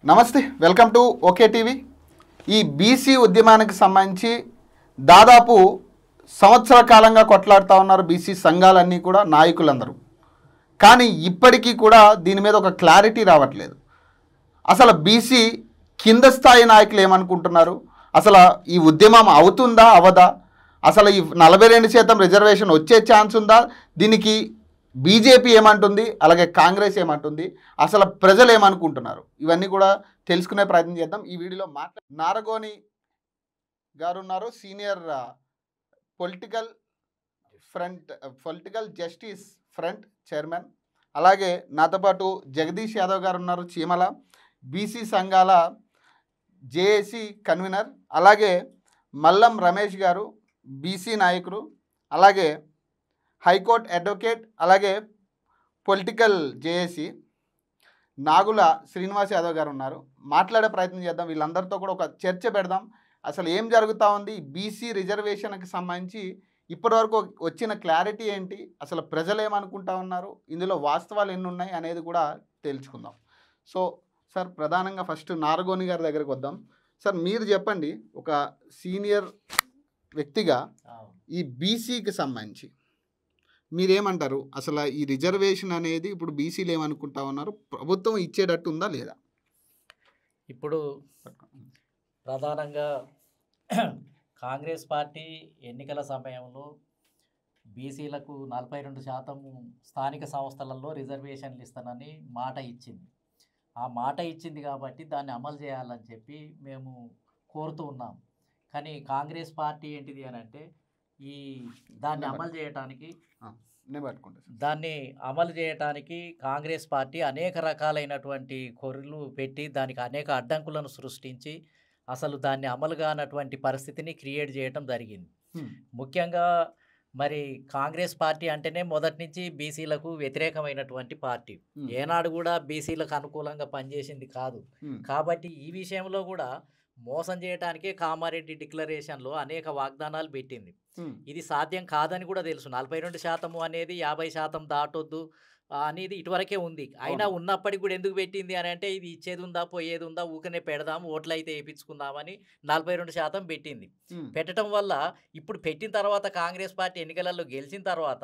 నమస్తే, welcome to okay TV. ఈ BC ఉద్యమానికి సంబంధించి దాదాపు సంవత్సర కాలంగా కొట్లాడుతూ ఉన్నారు బీసీ సంఘాలన్నీ కూడా, నాయకులందరూ. కానీ ఇప్పటికీ కూడా దీని మీద ఒక క్లారిటీ రావట్లేదు. అసలు బీసీ కింద స్థాయి నాయకులు ఏమనుకుంటున్నారు, అసలు ఈ ఉద్యమం అవుతుందా అవదా, అసలు ఈ 42% రిజర్వేషన్ వచ్చే ఛాన్స్ ఉందా, దీనికి బీజేపీ ఏమంటుంది, అలాగే కాంగ్రెస్ ఏమంటుంది, అసలు ప్రజలు ఏమనుకుంటున్నారు, ఇవన్నీ కూడా తెలుసుకునే ప్రయత్నం చేద్దాం ఈ వీడియోలో. నారగోని గారు ఉన్నారు, senior political justice front chairman. అలాగే నాతో పాటు జగదీష్ యాదవ్ గారు ఉన్నారు, చీమల బీసీ సంఘాల జేఏసీ కన్వీనర్. అలాగే మల్లం రమేష్ గారు బీసీ నాయకులు, అలాగే హైకోర్టు అడ్వకేట్, అలాగే పొలిటికల్ జేఏసీ. నాగుల శ్రీనివాస్ యాదవ్ గారు ఉన్నారు. మాట్లాడే ప్రయత్నం చేద్దాం, వీళ్ళందరితో కూడా ఒక చర్చ పెడదాం. అసలు ఏం జరుగుతూ ఉంది, బీసీ రిజర్వేషన్కి సంబంధించి ఇప్పటివరకు వచ్చిన క్లారిటీ ఏంటి, అసలు ప్రజలు ఏమనుకుంటా ఉన్నారు, ఇందులో వాస్తవాలు ఎన్ని ఉన్నాయి అనేది కూడా తెలుసుకుందాం. సో సార్, ప్రధానంగా ఫస్ట్ నారగోని గారి దగ్గరికి వద్దాం. సార్, మీరు చెప్పండి, ఒక సీనియర్ వ్యక్తిగా ఈ బీసీకి సంబంధించి మీరేమంటారు, అసలు ఈ రిజర్వేషన్ అనేది ఇప్పుడు బీసీలు ఏమనుకుంటా ఉన్నారు, ప్రభుత్వం ఇచ్చేటట్టు ఉందా లేదా? ఇప్పుడు ప్రధానంగా కాంగ్రెస్ పార్టీ ఎన్నికల సమయంలో బీసీలకు 42% స్థానిక సంస్థలలో రిజర్వేషన్లు ఇస్తానని మాట ఇచ్చింది. ఆ మాట ఇచ్చింది కాబట్టి దాన్ని అమలు చేయాలని చెప్పి మేము కోరుతూ ఉన్నాం. కానీ కాంగ్రెస్ పార్టీ ఏంటిది అని అంటే దాన్ని అమలు చేయటానికి కాంగ్రెస్ పార్టీ అనేక రకాలైనటువంటి కొర్రలు పెట్టి దానికి అనేక అడ్డంకులను సృష్టించి అసలు దాన్ని అమలు కానటువంటి పరిస్థితిని క్రియేట్ చేయటం జరిగింది. ముఖ్యంగా మరి కాంగ్రెస్ పార్టీ అంటేనే మొదటి నుంచి బీసీలకు వ్యతిరేకమైనటువంటి పార్టీ, ఏనాడు కూడా బీసీలకు అనుకూలంగా పనిచేసింది కాదు. కాబట్టి ఈ విషయంలో కూడా మోసం చేయడానికే కామారెడ్డి డిక్లరేషన్లో అనేక వాగ్దానాలు పెట్టింది. ఇది సాధ్యం కాదని కూడా తెలుసు. 42% అనేది 50% దాటొద్దు అనేది ఇటువరకే ఉంది. అయినా ఉన్నప్పటికీ కూడా ఎందుకు పెట్టింది అని అంటే, ఇది ఇచ్చేది ఉందా పోయేది ఉందా, ఊకనే పెడదాము ఓట్లు అయితే వేయించుకుందామని 42% పెట్టింది. పెట్టడం వల్ల ఇప్పుడు పెట్టిన తర్వాత కాంగ్రెస్ పార్టీ ఎన్నికలలో గెలిచిన తర్వాత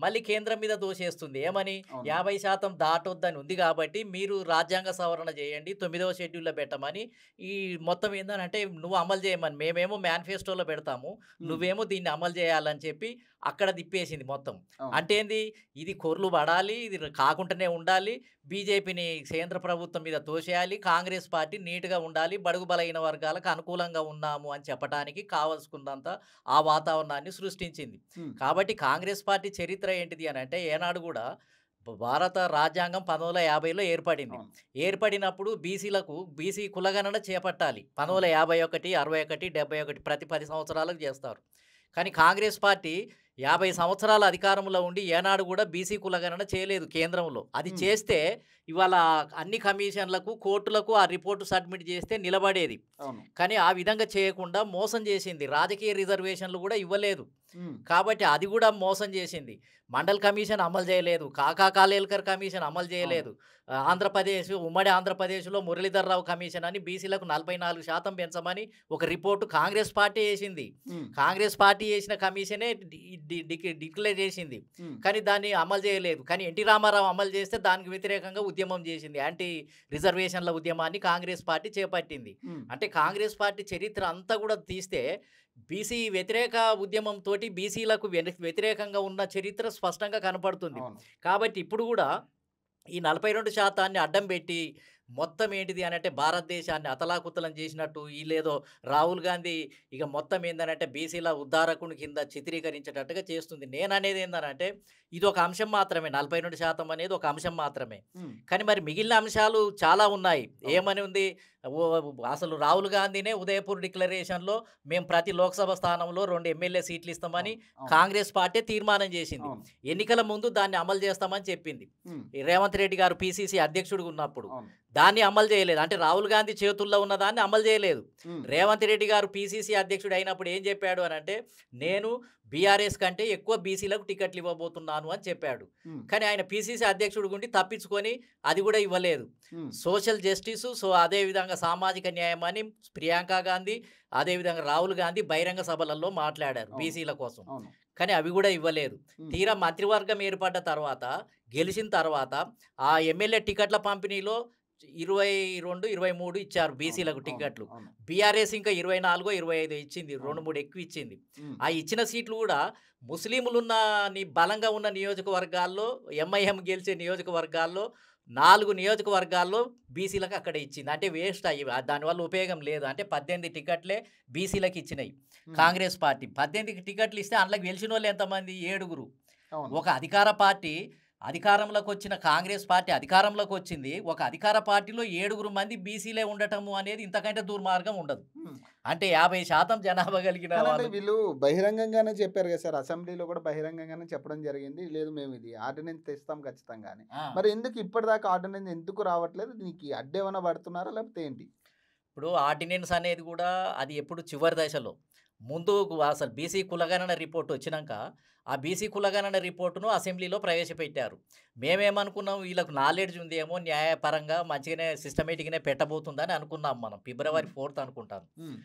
మళ్ళీ కేంద్రం మీద దోషేస్తుంది. ఏమని, 50% దాటొద్దని ఉంది కాబట్టి మీరు రాజ్యాంగ సవరణ చేయండి, 9వ షెడ్యూల్లో పెట్టమని. ఈ మొత్తం ఏంటంటే, నువ్వు అమలు చేయమని, మేమేమో మేనిఫెస్టోలో పెడతాము, నువ్వేమో దీన్ని అమలు చేయాలని చెప్పి అక్కడ తిప్పేసింది మొత్తం. అంటే ఏంది, ఇది కొర్లు పడాలి, ఇది కాకుండానే ఉండాలి, బీజేపీని కేంద్ర ప్రభుత్వం మీద తోసేయాలి, కాంగ్రెస్ పార్టీ నీట్గా ఉండాలి, బడుగు బలహీన వర్గాలకు అనుకూలంగా ఉన్నాము అని చెప్పడానికి కావాల్సుకున్నంత ఆ వాతావరణాన్ని సృష్టించింది. కాబట్టి కాంగ్రెస్ పార్టీ చరిత్ర ఏంటిది అని అంటే, ఏనాడు కూడా భారత రాజ్యాంగం 1950లో ఏర్పడింది. ఏర్పడినప్పుడు బీసీ కులగణన చేపట్టాలి. 1951, 61, 71 ప్రతి 10 సంవత్సరాలకు చేస్తారు. కానీ కాంగ్రెస్ పార్టీ 50 సంవత్సరాల అధికారంలో ఉండి ఏనాడు కూడా బీసీ కులగణన చేయలేదు కేంద్రంలో. అది చేస్తే ఇవాళ అన్ని కమిషన్లకు, కోర్టులకు ఆ రిపోర్టు సబ్మిట్ చేస్తే నిలబడేది. కానీ ఆ విధంగా చేయకుండా మోసం చేసింది. రాజకీయ రిజర్వేషన్లు కూడా ఇవ్వలేదు కాబట్టి అది కూడా మోసం చేసింది. మండల్ కమిషన్ అమలు చేయలేదు, కాకా కాలేల్కర్ కమిషన్ అమలు చేయలేదు. ఉమ్మడి ఆంధ్రప్రదేశ్లో మురళీధర్రావు కమిషన్ అని బీసీలకు 44% పెంచమని ఒక రిపోర్టు కాంగ్రెస్ పార్టీ వేసింది. కాంగ్రెస్ పార్టీ వేసిన కమిషనే డిక్లేర్ చేసింది, కానీ దాన్ని అమలు చేయలేదు. కానీ ఎన్టీ రామారావు అమలు చేస్తే దానికి వ్యతిరేకంగా ఉద్యమం చేసింది. యాంటీ రిజర్వేషన్ల ఉద్యమాన్ని కాంగ్రెస్ పార్టీ చేపట్టింది. అంటే కాంగ్రెస్ పార్టీ చరిత్ర అంతా కూడా తీస్తే బీసీ వ్యతిరేక ఉద్యమంతో బీసీలకు వ్యతిరేకంగా ఉన్న చరిత్ర స్పష్టంగా కనపడుతుంది. కాబట్టి ఇప్పుడు కూడా ఈ 42% అడ్డం పెట్టి మొత్తం ఏంటిది అని అంటే, భారతదేశాన్ని అతలాకుతలం చేసినట్టు వీళ్ళేదో రాహుల్ గాంధీ ఇక మొత్తం ఏందనంటే బీసీల ఉద్ధారకుని కింద చిత్రీకరించేటట్టుగా చేస్తుంది. నేను అనేది ఏందనంటే, ఇది ఒక అంశం మాత్రమే, 42% అనేది ఒక అంశం మాత్రమే. కానీ మరి మిగిలిన అంశాలు చాలా ఉన్నాయి. ఏమని ఉంది, అసలు రాహుల్ గాంధీనే ఉదయపూర్ డిక్లరేషన్లో మేము ప్రతి లోక్సభ స్థానంలో 2 ఎమ్మెల్యే సీట్లు ఇస్తామని కాంగ్రెస్ పార్టీ తీర్మానం చేసింది. ఎన్నికల ముందు దాన్ని అమలు చేస్తామని చెప్పింది రేవంత్ రెడ్డి గారు పిసిసి అధ్యక్షుడిగా ఉన్నప్పుడు. దాన్ని అమలు చేయలేదు. అంటే రాహుల్ గాంధీ చేతుల్లో ఉన్న దాన్ని అమలు చేయలేదు. ఉమ్, రేవంత్ రెడ్డి గారు పీసీసీ అధ్యక్షుడు అయినప్పుడు ఏం చెప్పాడు అనంటే, నేను బీఆర్ఎస్ కంటే ఎక్కువ బీసీలకు టికెట్లు ఇవ్వబోతున్నాను అని చెప్పాడు. ఉమ్, కానీ ఆయన పీసీసీ అధ్యక్షుడు గుండి తప్పించుకొని అది కూడా ఇవ్వలేదు. ఉమ్, సోషల్ జస్టిసు, అదేవిధంగా సామాజిక న్యాయం అని ప్రియాంక గాంధీ, అదేవిధంగా రాహుల్ గాంధీ బహిరంగ సభలలో మాట్లాడారు అవును. బీసీల కోసం. అవును. కానీ అవి కూడా ఇవ్వలేదు. ఉమ్, తీరా మంత్రివర్గం ఏర్పడ్డ తర్వాత, గెలిచిన తర్వాత ఆ ఎమ్మెల్యే టికెట్ల పంపిణీలో 22, 23 ఇచ్చారు బీసీలకు అవును, టికెట్లు. అవును. బీఆర్ఎస్ ఇంకా 24, 25 ఇచ్చింది. 2, అవును. 3 ఎక్కువ ఇచ్చింది. ఉమ్, ఆ ఇచ్చిన సీట్లు కూడా ముస్లింలున్న బలంగా ఉన్న నియోజకవర్గాల్లో, ఎంఐఎం గెలిచే నియోజకవర్గాల్లో 4 నియోజకవర్గాల్లో బీసీలకు అక్కడ ఇచ్చింది. అంటే వేస్ట్ అయ్యి దానివల్ల ఉపయోగం లేదు. అంటే 18 టికెట్లే బీసీలకు ఇచ్చినాయి ఉమ్, కాంగ్రెస్ పార్టీ. 18 టికెట్లు ఇస్తే అందులోకి గెలిచిన వాళ్ళు ఎంతమంది? 7. అవును. ఒక అధికార పార్టీ అధికారంలోకి వచ్చిన కాంగ్రెస్ పార్టీ అధికారంలోకి వచ్చింది. ఒక అధికార పార్టీలో 7 మంది బీసీలే ఉండటము అనేది ఇంతకంటే దుర్మార్గం ఉండదు. ఉమ్. అంటే 50% జనాభా కలిగిన కానండి వాళ్ళు. వీళ్ళు బహిరంగంగానే చెప్పారు కదా సార్, అసెంబ్లీలో కూడా బహిరంగంగానే చెప్పడం జరిగింది, లేదు మేము ఇది ఆర్డినెన్స్ తెస్తాం ఖచ్చితంగా అని. ఆ. మరి ఎందుకు ఇప్పటిదాకా ఆర్డినెన్స్ ఎందుకు రావట్లేదు? దీనికి అడ్డేమైనా పడుతున్నారా లేకపోతే ఏంటి? ఇప్పుడు ఆర్డినెన్స్ అనేది కూడా అది ఎప్పుడు చివరి దశలో. ముందు అసలు బీసీ కులగణన రిపోర్ట్ వచ్చినాక ఆ బీసీ కులగణన రిపోర్టును అసెంబ్లీలో ప్రవేశపెట్టారు. మేమేమనుకున్నాం, వీళ్ళకు నాలెడ్జ్ ఉందేమో, న్యాయపరంగా మంచిగానే సిస్టమేటిక్గానే పెట్టబోతుందని అనుకున్నాం మనం. ఫిబ్రవరి 4 అనుకుంటాను. ఉమ్,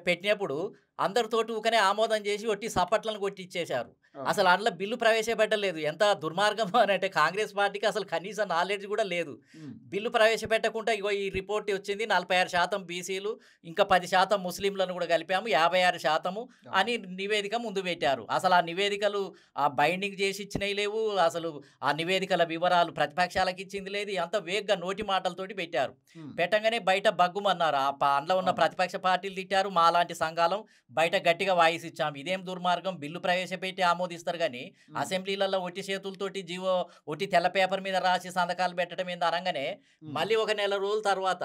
పెట్టినప్పుడు అందరితోటి ఊకనే ఆమోదం చేసి ఒట్టి సపట్లను కొట్టి ఇచ్చేశారు. అవును. అసలు అందులో బిల్లు ప్రవేశపెట్టలేదు. ఎంత దుర్మార్గం అని అంటే కాంగ్రెస్ పార్టీకి అసలు కనీస నాలెడ్జ్ కూడా లేదు. ఉమ్, బిల్లు ప్రవేశపెట్టకుండా ఇగో ఈ రిపోర్ట్ వచ్చింది, 46% బీసీలు ఇంకా 10% ముస్లింలను కూడా కలిపాము, 56% అని నివేదిక ముందు పెట్టారు. అసలు ఆ నివేదికలు ఆ బైండింగ్ చేసి ఇచ్చినవి లేవు. అసలు ఆ నివేదికల వివరాలు ప్రతిపక్షాలకు ఇచ్చింది లేదు. అంత వేగ్గా నోటి మాటలతోటి పెట్టారు. ఉమ్, పెట్టంగానే బయట బగ్గుమన్నారు. అందులో ఉన్న అవును. ప్రతిపక్ష పార్టీలు తిట్టారు. మాలాంటి సంఘాలం బయట గట్టిగా వాయిస్ ఇచ్చాం. ఇదేం దుర్మార్గం, బిల్లు ప్రవేశపెట్టి ఆమోదిస్తారు కానీ ఉమ్, అసెంబ్లీలలో ఒట్టి చేతులతోటి జీవో ఒట్టి తెల్ల పేపర్ మీద రాసి సంతకాలు పెట్టడం ఏంది అనగానే ఉమ్, మళ్ళీ ఒక నెల రోజుల తర్వాత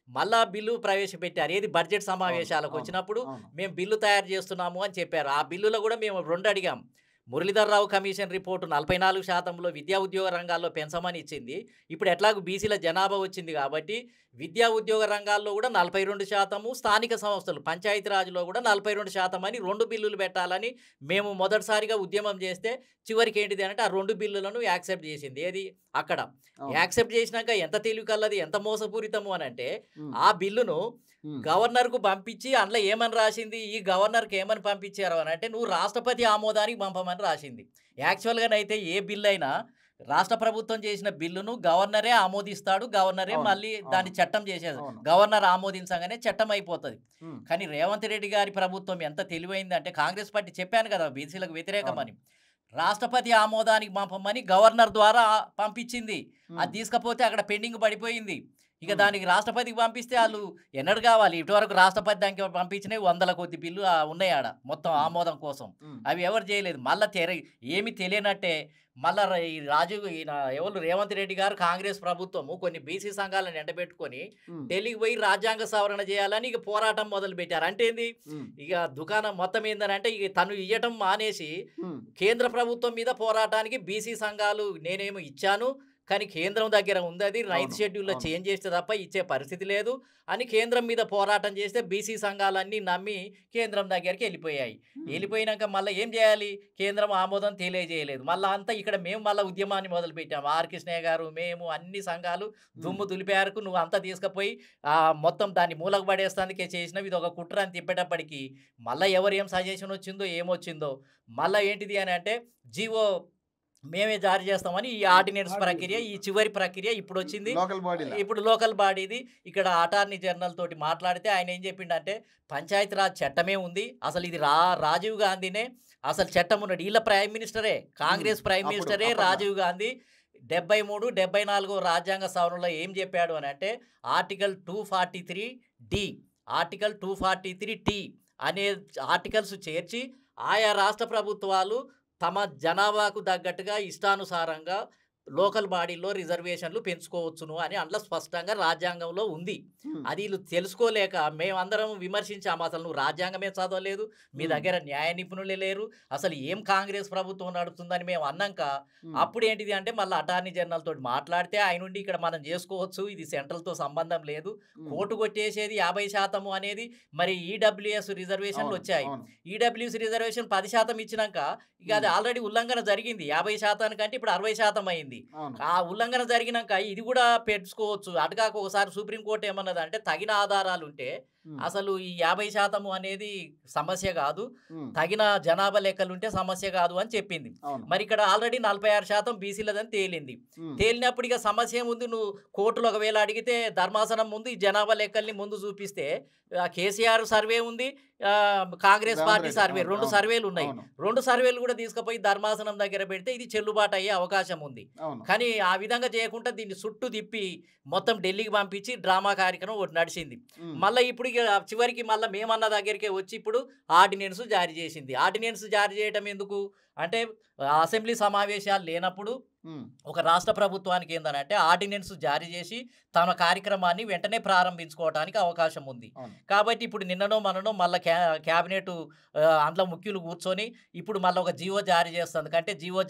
మళ్ళా బిల్లు ప్రవేశపెట్టారు. ఏది బడ్జెట్ సమావేశాలకు అవును, వచ్చినప్పుడు అవును. మేము బిల్లు తయారు చేస్తున్నాము అని చెప్పారు. ఆ బిల్లులో కూడా మేము 2 అడిగాం. మురళీధర్ రావు కమిషన్ రిపోర్టు 44%లో విద్యా ఉద్యోగ రంగాల్లో పెంచమని ఇచ్చింది. ఇప్పుడు ఎట్లాగూ బీసీల జనాభా వచ్చింది కాబట్టి విద్యా ఉద్యోగ రంగాల్లో కూడా 42%, స్థానిక సంస్థలు పంచాయతీరాజ్లో కూడా 42% అని 2 బిల్లులు పెట్టాలని మేము మొదటిసారిగా ఉద్యమం చేస్తే చివరికి ఏంటిది అంటే ఆ 2 బిల్లులను యాక్సెప్ట్ చేసింది. ఏది అక్కడ అవును. యాక్సెప్ట్ చేసినాక ఎంత తెలివికల్లది, ఎంత మోసపూరితము అని అంటే ఉమ్, ఆ బిల్లును ఉమ్, గవర్నర్కు పంపించి అందులో ఏమని రాసింది, ఈ గవర్నర్కి ఏమని పంపించారు అని అంటే నువ్వు రాష్ట్రపతి ఆమోదానికి పంపమని రాసింది. యాక్చువల్గానైతే ఏ బిల్లు అయినా రాష్ట్ర ప్రభుత్వం చేసిన బిల్లును గవర్నరే ఆమోదిస్తాడు. గవర్నరే అవును, మళ్ళీ దాన్ని అవును, చట్టం చేసేది. అవును. గవర్నర్ ఆమోదించగానే చట్టం అయిపోతుంది. ఉమ్, కానీ రేవంత్ రెడ్డి గారి ప్రభుత్వం ఎంత తెలివైందంటే, కాంగ్రెస్ పార్టీ చెప్పాను కదా బీసీలకు వ్యతిరేకమని, రాష్ట్రపతి ఆమోదానికి పంపమని గవర్నర్ ద్వారా పంపించింది. అది ఉమ్, తీసుకపోతే అక్కడ పెండింగ్ పడిపోయింది. ఇక ఉమ్, దానికి రాష్ట్రపతికి పంపిస్తే వాళ్ళు ఎన్నడు కావాలి. ఇటువరకు రాష్ట్రపతి దానికి పంపించినవి 100 కొద్ది బిల్లు ఉన్నాయి ఆడ మొత్తం ఉమ్, ఆమోదం కోసం. ఉమ్, అవి ఎవరు చేయలేదు. మళ్ళీ ఏమి తెలియనట్టే మళ్ళా ఈ రాజీవ్ ఈయన ఎవరు రేవంత్ రెడ్డి గారు కాంగ్రెస్ ప్రభుత్వము కొన్ని బీసీ సంఘాలను ఎండబెట్టుకొని ఉమ్, ఢిల్లీకి పోయి రాజ్యాంగ సవరణ చేయాలని ఇక పోరాటం మొదలు పెట్టారు. అంటే ఏంది, ఉమ్, ఇక దుకాణం మొత్తం ఏందనంటే ఇక తను ఇయ్యటం మానేసి ఉమ్, కేంద్ర ప్రభుత్వం మీద పోరాటానికి బీసీ సంఘాలు నేనేమో ఇచ్చాను కానీ కేంద్రం దగ్గర ఉంది, అది నైన్త్ అవును, షెడ్యూల్లో అవును. చేంజ్ చేస్తే తప్ప ఇచ్చే పరిస్థితి లేదు అని కేంద్రం మీద పోరాటం చేస్తే బీసీ సంఘాలన్నీ నమ్మి కేంద్రం దగ్గరికి వెళ్ళిపోయాయి. ఉమ్, వెళ్ళిపోయినాక మళ్ళీ ఏం చేయాలి, కేంద్రం ఆమోదం తెలియజేయలేదు. మళ్ళీ అంతా ఇక్కడ మేము మళ్ళీ ఉద్యమాన్ని మొదలుపెట్టాము. ఆర్ కృష్ణయ్య గారు, మేము, అన్ని సంఘాలు దుమ్ము దులిపారుకు నువ్వు అంతా తీసుకుపోయి మొత్తం దాన్ని మూలకు పడేస్తానికే చేసినవి, ఇది ఒక కుట్ర అని తిప్పేటప్పటికి మళ్ళీ ఎవరు ఏం సజెషన్ వచ్చిందో ఏమొచ్చిందో మళ్ళీ ఏంటిది అని అంటే జీవో మేమే జారీ చేస్తామని ఈ ఆర్డినెన్స్ ప్రక్రియ, ఈ చివరి ప్రక్రియ ఇప్పుడు వచ్చింది. లోకల్ బాడీలో ఇప్పుడు లోకల్ బాడీది ఇక్కడ అటార్నీ జనరల్ తోటి మాట్లాడితే ఆయన ఏం చెప్పిండంటే పంచాయతీరాజ్ చట్టమే ఉంది, అసలు ఇది రాజీవ్ గాంధీనే అసలు చట్టం ఉన్నాడు. వీళ్ళ ప్రైమ్ మినిస్టరే, కాంగ్రెస్ ప్రైమ్ అప్పుడు మినిస్టరే అప్పట్లో. రాజీవ్ గాంధీ 73, 74 రాజ్యాంగ సవరణలో ఏం చెప్పాడు అని అంటే ఆర్టికల్ 243D, ఆర్టికల్ 243T అనే ఆర్టికల్స్ చేర్చి ఆయా రాష్ట్ర ప్రభుత్వాలు తమ జనాభాకు తగ్గట్టుగా ఇష్టానుసారంగా లోకల్ బాడీలో రిజర్వేషన్లు పెంచుకోవచ్చును అని అందులో స్పష్టంగా రాజ్యాంగంలో ఉంది. హ్మ్. అది వీళ్ళు తెలుసుకోలేక మేమందరం విమర్శించాము. అసలు నువ్వు రాజ్యాంగమే చదవలేదు, మీ హ్మ్. దగ్గర న్యాయ నిపుణులే లేరు, అసలు ఏం కాంగ్రెస్ ప్రభుత్వం నడుపుతుందని మేము అన్నాక హ్మ్. అప్పుడు ఏంటిది అంటే మళ్ళీ అటార్నీ జనరల్ తోటి మాట్లాడితే ఆయన ఉండి ఇక్కడ మనం చేసుకోవచ్చు, ఇది సెంట్రల్తో సంబంధం లేదు, హ్మ్. కోర్టు కొట్టేసేది 50% అనేది. మరి ఈడబ్ల్యూఎస్ రిజర్వేషన్లు అవును. వచ్చాయి. అవును. ఈడబ్ల్యూఎస్ రిజర్వేషన్ 10% ఇచ్చినాక ఇక అది హ్మ్. ఆల్రెడీ ఉల్లంఘన జరిగింది. 50% కంటే ఇప్పుడు 60% అయింది. అవును. ఆ ఉల్లంఘన జరిగినాక ఇది కూడా పెంచుకోవచ్చు. అటుగాక ఒకసారి సుప్రీంకోర్టు ఏమన్నదంటే తగిన ఆధారాలుంటే హ్మ్. అసలు ఈ 50% అనేది సమస్య కాదు, హ్మ్. తగిన జనాభా లెక్కలుంటే సమస్య కాదు అని చెప్పింది. అవును. మరి ఇక్కడ ఆల్రెడీ 46% బీసీలదని తేలింది. హ్మ్. తేలినప్పుడు ఇక సమస్య ఏముంది, నువ్వు కోర్టులో ఒకవేళ అడిగితే ధర్మాసనం ముందు ఈ జనాభా లెక్కల్ని ముందు చూపిస్తే కేసీఆర్ సర్వే ఉంది, కాంగ్రెస్ రేవంత్ పార్టీ రెడ్డి. సర్వే, అవును. 2 అవును. సర్వేలు ఉన్నాయి. అవును. 2 సర్వేలు కూడా తీసుకుపోయి ధర్మాసనం దగ్గర పెడితే ఇది చెల్లుబాటు అయ్యే అవకాశం ఉంది. అవును. కానీ ఆ విధంగా చేయకుండా దీన్ని చుట్టూ తిప్పి మొత్తం ఢిల్లీకి పంపించి డ్రామా కార్యక్రమం ఒకటి నడిచింది. హ్మ్. మళ్ళీ ఇప్పుడు ఇక చివరికి మళ్ళీ మేమన్న దగ్గరికే వచ్చి ఇప్పుడు ఆర్డినెన్స్ జారీ చేసింది. ఆర్డినెన్స్ జారీ చేయడం ఎందుకు అంటే అసెంబ్లీ సమావేశాలు లేనప్పుడు హ్మ్. ఒక రాష్ట్ర ప్రభుత్వానికి ఏందనంటే ఆర్డినెన్స్ జారీ చేసి తమ కార్యక్రమాన్ని వెంటనే ప్రారంభించుకోవడానికి అవకాశం ఉంది. అవును. కాబట్టి ఇప్పుడు నిన్ననో మననో మళ్ళీ క్యాబినెట్ అందులో ముఖ్యులు కూర్చొని ఇప్పుడు మళ్ళీ ఒక జీవో జారీ చేస్తుంది. అంటే జీవో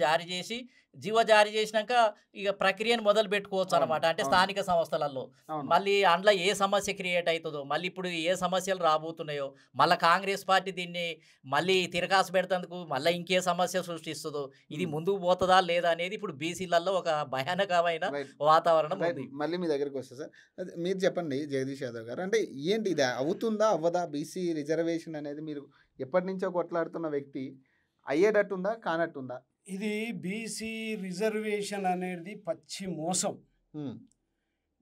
జారీ చేసినాక ఇక ప్రక్రియను మొదలు పెట్టుకోవచ్చు అవును. అనమాట. అంటే అవును. స్థానిక సంస్థలలో అవును. మళ్ళీ అందులో ఏ సమస్య క్రియేట్ అవుతుందో, మళ్ళీ ఇప్పుడు ఏ సమస్యలు రాబోతున్నాయో, మళ్ళీ కాంగ్రెస్ పార్టీ దీన్ని మళ్ళీ తిరకాసు పెడతందుకు మళ్ళీ ఇంకే సమస్య సృష్టిస్తుందో, ఇది హ్మ్. ముందుకు పోతుందా లేదా అనేది ఇప్పుడు బీసీలలో ఒక భయానకమైన రైట్. వాతావరణం రైట్. ఉంది. మళ్ళీ మీ దగ్గరికి వస్తా సార్. అదే మీరు చెప్పండి జగదీష్ యాదవ్ గారు. అంటే ఏంటి ఇది అవుతుందా? అవ్వదా? బీసీ రిజర్వేషన్ అనేది మీరు ఎప్పటినుంచో కొట్లాడుతున్న వ్యక్తి అయ్యేటట్టుందా? కానట్టుందా? ఇది బీసీ రిజర్వేషన్ అనేది పచ్చి మోసం. హ్మ్.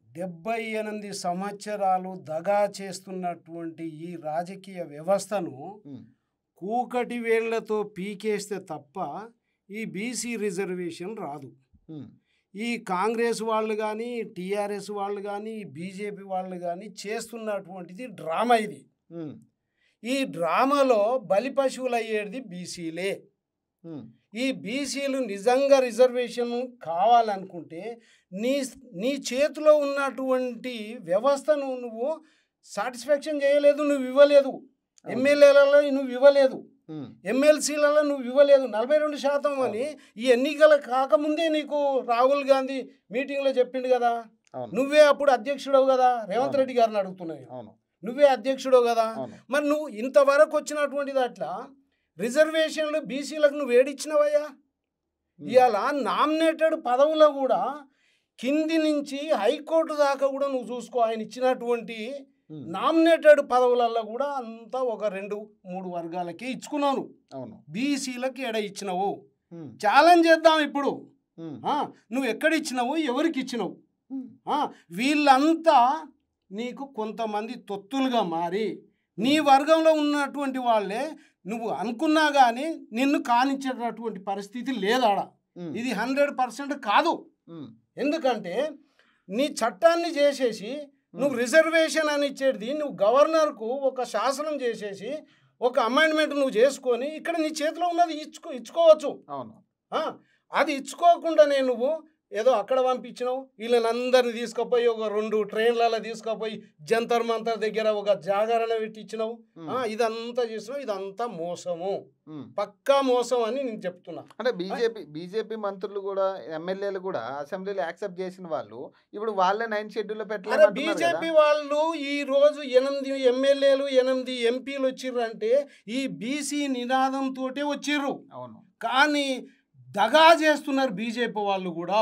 78 సంవత్సరాలు దగా చేస్తున్నటువంటి ఈ రాజకీయ వ్యవస్థను హ్మ్. కూకటి వేళ్లతో పీకేస్తే తప్ప ఈ బీసీ రిజర్వేషన్ రాదు. హ్మ్. ఈ కాంగ్రెస్ వాళ్ళు కానీ, టీఆర్ఎస్ వాళ్ళు కానీ, బీజేపీ వాళ్ళు కానీ చేస్తున్నటువంటిది డ్రామా ఇది. హ్మ్. ఈ డ్రామాలో బలిపశువులు అయ్యేది బీసీలే. హ్మ్. ఈ బీసీలు నిజంగా రిజర్వేషన్ కావాలనుకుంటే నీ నీ చేతిలో ఉన్నటువంటి వ్యవస్థను నువ్వు సాటిస్ఫాక్షన్ చేయలేదు, నువ్వు ఇవ్వలేదు. అవును. ఎమ్మెల్యేలలో నువ్వు ఇవ్వలేదు, హ్మ్. ఎమ్మెల్సీలలో నువ్వు ఇవ్వలేదు. 42% అని ఈ ఎన్నికలు కాకముందే నీకు రాహుల్ గాంధీ మీటింగ్లో చెప్పిండు కదా. అవును. నువ్వే అప్పుడు అధ్యక్షుడవు కదా, రేవంత్ అవును. రెడ్డి గారిని అడుగుతున్నాయి. అవును. నువ్వే అధ్యక్షుడవు కదా. అవును. మరి నువ్వు ఇంతవరకు వచ్చినటువంటిది అట్లా రిజర్వేషన్లు బీసీలకు నువ్వు ఏడిచ్చినవయ్యా. హ్మ్. ఇవాళ నామినేటెడ్ పదవులో కూడా కింది నుంచి హైకోర్టు దాకా కూడా నువ్వు చూసుకో, ఆయన ఇచ్చినటువంటి హ్మ్. నామినేటెడ్ పదవులలో కూడా అంతా ఒక 2-3 వర్గాలకి ఇచ్చుకున్నాను. అవును. బీసీలకు ఎడ ఇచ్చినావు హ్మ్. ఛాలెంజ్ చేద్దాం ఇప్పుడు. హ్మ్. నువ్వు ఎక్కడ ఇచ్చినావు, ఎవరికి ఇచ్చినావు? హ్మ్. వీళ్ళంతా నీకు కొంతమంది తొత్తులుగా మారి నీ వర్గంలో ఉన్నటువంటి వాళ్ళే నువ్వు అనుకున్నా కానీ నిన్ను కానించేటటువంటి పరిస్థితి లేదాడ. హ్మ్. ఇది 100% కాదు. హ్మ్. ఎందుకంటే నీ చట్టాన్ని చేసేసి నువ్వు రిజర్వేషన్ అని ఇచ్చేది నువ్వు గవర్నర్కు ఒక శాసనం చేసేసి ఒక అమెండ్మెంట్ నువ్వు చేసుకొని ఇక్కడ నీ చేతిలో ఉన్నది ఇచ్చుకోవచ్చు. అవును. అది ఇచ్చుకోకుండానే నువ్వు ఏదో అక్కడ పంపించినావు, వీళ్ళనందరినీ తీసుకుపోయి ఒక 2 ట్రైన్లలో తీసుకుపోయి జంతర్ మంతర్ దగ్గర ఒక జాగరణ పెట్టించినావు. ఇదంతా చేసినావు. ఇదంతా మోసము, పక్కా మోసం అని నేను చెప్తున్నా. అంటే బీజేపీ మంత్రులు కూడా ఎమ్మెల్యేలు కూడా అసెంబ్లీలో యాక్సెప్ట్ చేసిన వాళ్ళు ఇప్పుడు వాళ్ళే 9 షెడ్యూల్లో పెట్టారు. బీజేపీ వాళ్ళు ఈ రోజు 8 ఎమ్మెల్యేలు 8 ఎంపీలు వచ్చిర్రంటే ఈ బీసీ నినాదంతో వచ్చిర్రు. అవును. కానీ దగా చేస్తున్నారు బీజేపీ వాళ్ళు కూడా.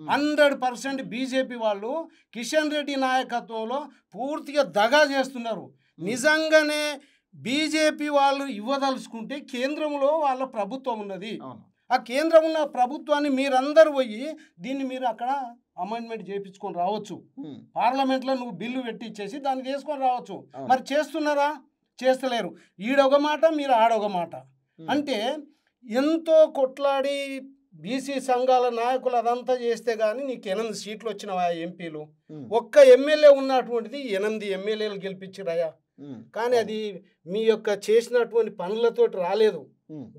100% బీజేపీ వాళ్ళు కిషన్ రెడ్డి నాయకత్వంలో పూర్తిగా దగా చేస్తున్నారు. నిజంగానే బీజేపీ వాళ్ళు ఇవ్వదలుచుకుంటే కేంద్రంలో వాళ్ళ ప్రభుత్వం ఉన్నది. ఆ కేంద్రం ఉన్న ప్రభుత్వాన్ని మీరందరూ పోయి దీన్ని మీరు అక్కడ అమెండ్మెంట్ చేయించుకొని రావచ్చు. పార్లమెంట్లో నువ్వు బిల్లు పెట్టించేసి దాన్ని తీసుకొని రావచ్చు. మరి చేస్తున్నారా? చేస్తలేరు. ఈడొక మాట, మీరు ఆడొక మాట. అంటే ఎంతో కొట్లాడి బీసీ సంఘాల నాయకులు అదంతా చేస్తే కానీ నీకు 8 సీట్లు వచ్చినవా ఎంపీలు? ఒక్క ఎమ్మెల్యే ఉన్నటువంటిది 8 ఎమ్మెల్యేలు గెలిపించిరయ్యా. కానీ అది మీ యొక్క చేసినటువంటి పనులతోటి రాలేదు,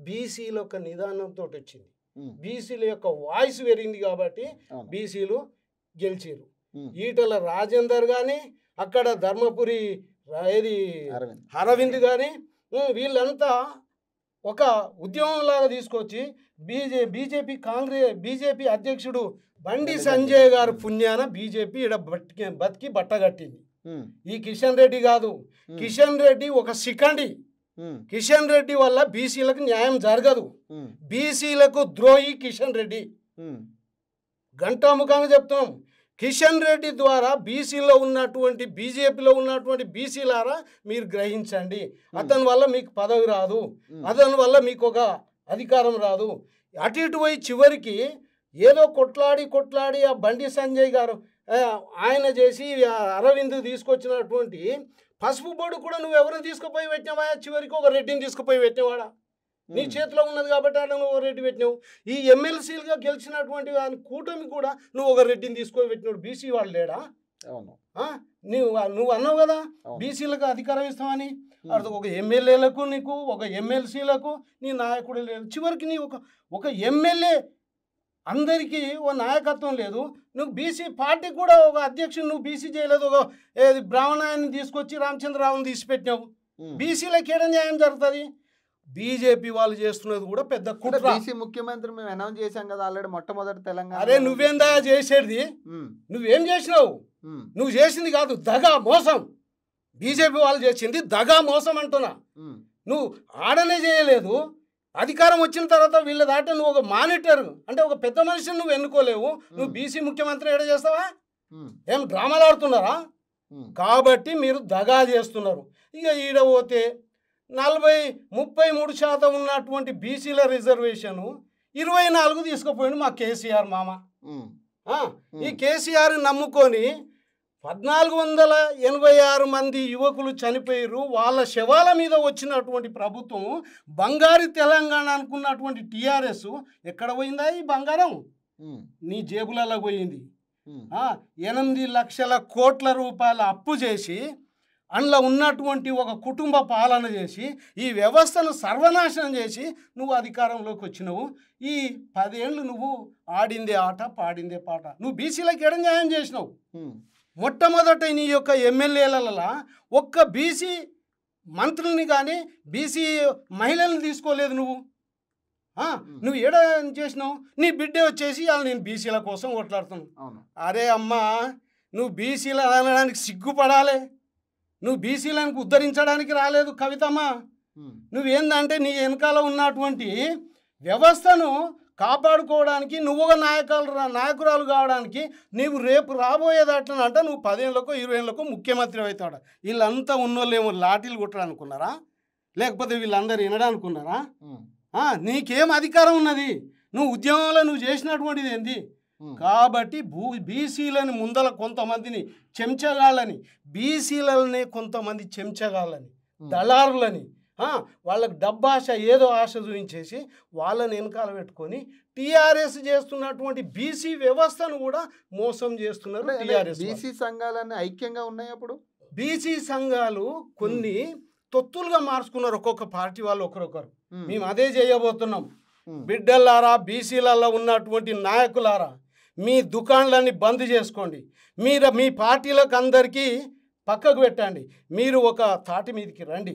బీసీల యొక్క నిదానంతో వచ్చింది. బీసీల యొక్క వాయిస్ పెరిగింది కాబట్టి అవును. బీసీలు గెలిచారు. ఉమ్. ఈటల రాజేందర్ కానీ అక్కడ ధర్మపురి ఏది అరవింద్. అరవింద్ కానీ వీళ్ళంతా ఒక ఉద్యమంలాగా తీసుకొచ్చి బీజేపీ అధ్యక్షుడు బండి సంజయ్ గారు పుణ్యాన బీజేపీ ఈడ బతికి బట్టగట్టింది. ఉమ్. ఈ కిషన్ రెడ్డి కాదు, కిషన్ రెడ్డి ఒక శిఖండి. ఉమ్. కిషన్ రెడ్డి వల్ల బీసీలకు న్యాయం జరగదు. ఉమ్. బీసీలకు ద్రోహి కిషన్ రెడ్డి. ఉమ్. ఘంటాముఖంగా చెప్తున్నాం. కిషన్ రెడ్డి ద్వారా బీసీలో ఉన్నటువంటి బీజేపీలో ఉన్నటువంటి బీసీలారా మీరు గ్రహించండి. అతని వల్ల మీకు పదవి రాదు, అతని వల్ల మీకు ఒక అధికారం రాదు. అటు ఇటు పోయి చివరికి ఏదో కొట్లాడి ఆ బండి సంజయ్ గారు ఆయన చేసి అరవింద్ తీసుకొచ్చినటువంటి పసుపు బోర్డు కూడా నువ్వు ఎవరిని తీసుకుపోయి పెట్టినావా? చివరికి ఒక రెడ్డిని తీసుకుపోయి పెట్టినవాడా? నీ చేతిలో ఉన్నది కాబట్టి అలా నువ్వు ఒక రెడ్డి పెట్టినావు. ఈ ఎమ్మెల్సీలుగా గెలిచినటువంటి కూటమి కూడా నువ్వు ఒక రెడ్డిని తీసుకొని పెట్టినాడు. బీసీ వాళ్ళు లేడా? నువ్వు అన్నావు కదా బీసీలకు అధికారం ఇస్తామని. అది ఒక ఎమ్మెల్యేలకు నీకు ఒక ఎమ్మెల్సీలకు నీ నాయకుడు లేదు. చివరికి నీ ఒక ఎమ్మెల్యే అందరికీ ఓ నాయకత్వం లేదు. నువ్వు బీసీ పార్టీకి కూడా ఒక అధ్యక్షుడు నువ్వు బీసీ చేయలేదు. ఒక బ్రాహ్మణాన్ని తీసుకొచ్చి రామచంద్రరావుని తీసిపెట్టినావు. బీసీలకు ఏడ న్యాయం జరుగుతుంది? బీజేపీ వాళ్ళు చేస్తున్నది కూడా పెద్ద కుట్ర. బీసీ ముఖ్యమంత్రి మేము అనౌన్స్ చేశాం కదా ఆల్రెడీ మొట్టమొదటి తెలంగాణ. అరే నువ్వేందా చేసేది? నువ్వేం చేసినావు? నువ్వు చేసింది కాదు దగా మోసం. బీజేపీ వాళ్ళు చేసింది దగా మోసం అంటున్నా. నువ్వు ఆడనే చేయలేదు. అధికారం వచ్చిన తర్వాత వీళ్ళ దాట నువ్వు ఒక మానిటర్ అంటే ఒక పెద్ద మనిషిని నువ్వు ఎన్నుకోలేవు. నువ్వు బీసీ ముఖ్యమంత్రి ఏడ చేస్తావా? ఏం డ్రామాలు ఆడుతున్నారా? కాబట్టి మీరు దగా చేస్తున్నారు. ఇక ఈడ పోతే 33% ఉన్నటువంటి బీసీల రిజర్వేషను 24 తీసుకుపోయింది మా కేసీఆర్ మామ. ఈ కేసీఆర్ నమ్ముకొని 1486 మంది యువకులు చనిపోయారు. వాళ్ళ శవాల మీద వచ్చినటువంటి ప్రభుత్వం బంగారు తెలంగాణ అనుకున్నటువంటి టీఆర్ఎస్ ఎక్కడ పోయిందా? ఈ బంగారం నీ జేబులలో పోయింది. 8 లక్షల కోట్ల రూపాయల అప్పు చేసి అందులో ఉన్నటువంటి ఒక కుటుంబ పాలన చేసి ఈ వ్యవస్థను సర్వనాశనం చేసి నువ్వు అధికారంలోకి వచ్చినావు. ఈ 10 ఏళ్ళు నువ్వు ఆడిందే ఆట పాడిందే పాట. నువ్వు బీసీలకు ఎడ న్యాయం చేసినావు. మొట్టమొదట నీ యొక్క ఎమ్మెల్యేలలో ఒక్క బీసీ మంత్రుల్ని కానీ బీసీ మహిళల్ని తీసుకోలేదు నువ్వు. నువ్వు ఏడ చేసినావు? నీ బిడ్డే వచ్చేసి వాళ్ళు నేను బీసీల కోసం కొట్లాడుతున్నావు. అరే అమ్మా, నువ్వు బీసీల అనడానికి సిగ్గుపడాలి. నువ్వు బీసీలను ఉద్ధరించడానికి రాలేదు కవితమ్మ. నువ్వేందంటే నీ వెనకాల ఉన్నటువంటి వ్యవస్థను కాపాడుకోవడానికి నువ్వు ఒక నాయకురాలు కావడానికి నీవు రేపు రాబోయేదట్లనంటే నువ్వు 10 ఏళ్ళకో 20 ఏళ్ళకో ముఖ్యమంత్రి అవుతాడు. వీళ్ళంతా ఉన్నోళ్ళు ఏమో లాఠీలు కొట్టడానుకున్నారా? లేకపోతే వీళ్ళందరూ వినడానుకున్నారా? నీకేం అధికారం ఉన్నది? నువ్వు ఉద్యమంలో నువ్వు చేసినటువంటిది ఏంది? కాబట్టి బీసీలని ముందల కొంతమందిని చెంచగాళ్ళని, బీసీలని కొంతమంది చెంచగాళ్ళని, దళారులని, వాళ్ళకి డబ్బాశ ఏదో ఆశ చూపించేసి వాళ్ళని వెనకాల పెట్టుకొని టీఆర్ఎస్ చేస్తున్నటువంటి బీసీ వ్యవస్థను కూడా మోసం చేస్తున్నారు. టీఆర్ఎస్ బీసీ సంఘాలన్నీ ఐక్యంగా ఉన్నాయి. అప్పుడు బీసీ సంఘాలు కొన్ని తొత్తులుగా మార్చుకున్నారు ఒక్కొక్క పార్టీ వాళ్ళు ఒకరొకరు. మేము అదే చేయబోతున్నాం. బిడ్డలారా, బీసీలలో ఉన్నటువంటి నాయకులారా, మీ దుకాణాలన్నీ బంద్ చేసుకోండి. మీరు మీ పార్టీలకు అందరికీ పక్కకు పెట్టండి. మీరు ఒక తాటి మీదకి రండి.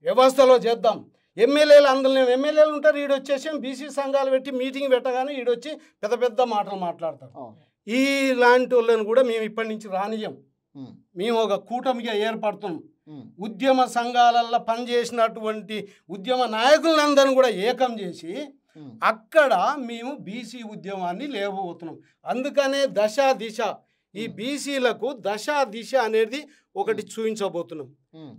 వ్యవస్థలో చేద్దాం. ఎమ్మెల్యేలు అందులో ఎమ్మెల్యేలు ఉంటారు. ఈడొచ్చేసి బీసీ సంఘాలు పెట్టి మీటింగ్ పెట్టగానే ఈడొచ్చి పెద్ద పెద్ద మాటలు మాట్లాడతారు. ఇలాంటి వాళ్ళని కూడా మేము ఇప్పటి నుంచి రానియం. మేము ఒక కూటమిగా ఏర్పడుతున్నాం. ఉద్యమ సంఘాలలో పనిచేసినటువంటి ఉద్యమ నాయకులందరినీ కూడా ఏకం చేసి అక్కడ మేము బీసీ ఉద్యమాన్ని లేవబోతున్నాం. అందుకనే దశ దిశ, ఈ బీసీలకు దశ దిశ అనేది ఒకటి చూపించబోతున్నాం.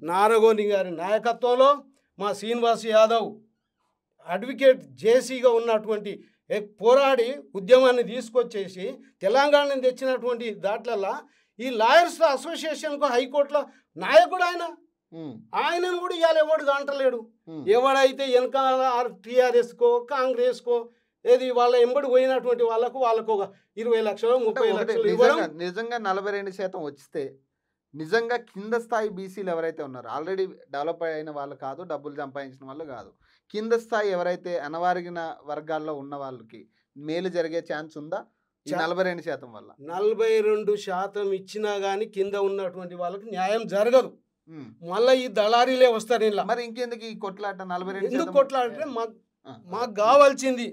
నారగోని గారి నాయకత్వంలో మా శ్రీనివాస్ యాదవ్ అడ్వకేట్ జేసీగా ఉన్నటువంటి పోరాడి ఉద్యమాన్ని తీసుకొచ్చేసి తెలంగాణని తెచ్చినటువంటి దాంట్లలో ఈ లాయర్స్ అసోసియేషన్కు హైకోర్టులో నాయకుడు ఆయనను కూడా ఇవాళ ఎవడు అంటలేడు. ఎవడైతే వెనకాల టీఆర్ఎస్కో కాంగ్రెస్కో ఏది వాళ్ళ ఎంబడి పోయినటువంటి వాళ్ళకు ఒక 20 లక్షలు 30 లక్షలు నిజంగా 42% వస్తే నిజంగా కింద స్థాయి బీసీలు ఎవరైతే ఉన్నారో ఆల్రెడీ డెవలప్ అయిన వాళ్ళు కాదు, డబ్బులు సంపాదించిన వాళ్ళు కాదు, కింద స్థాయి ఎవరైతే అనవారిన వర్గాల్లో ఉన్న వాళ్ళకి మేలు జరిగే ఛాన్స్ ఉందా ఈ 42% వల్ల? 42% ఇచ్చినా కానీ కింద ఉన్నటువంటి వాళ్ళకి న్యాయం జరగదు. మళ్ళీ ఈ దళారీలే వస్తారు ఇలా. మరి ఇంకెందుకు ఈ కొట్లాట? 42% ఎందుకు కొట్లాడితే మాకు కావాల్సింది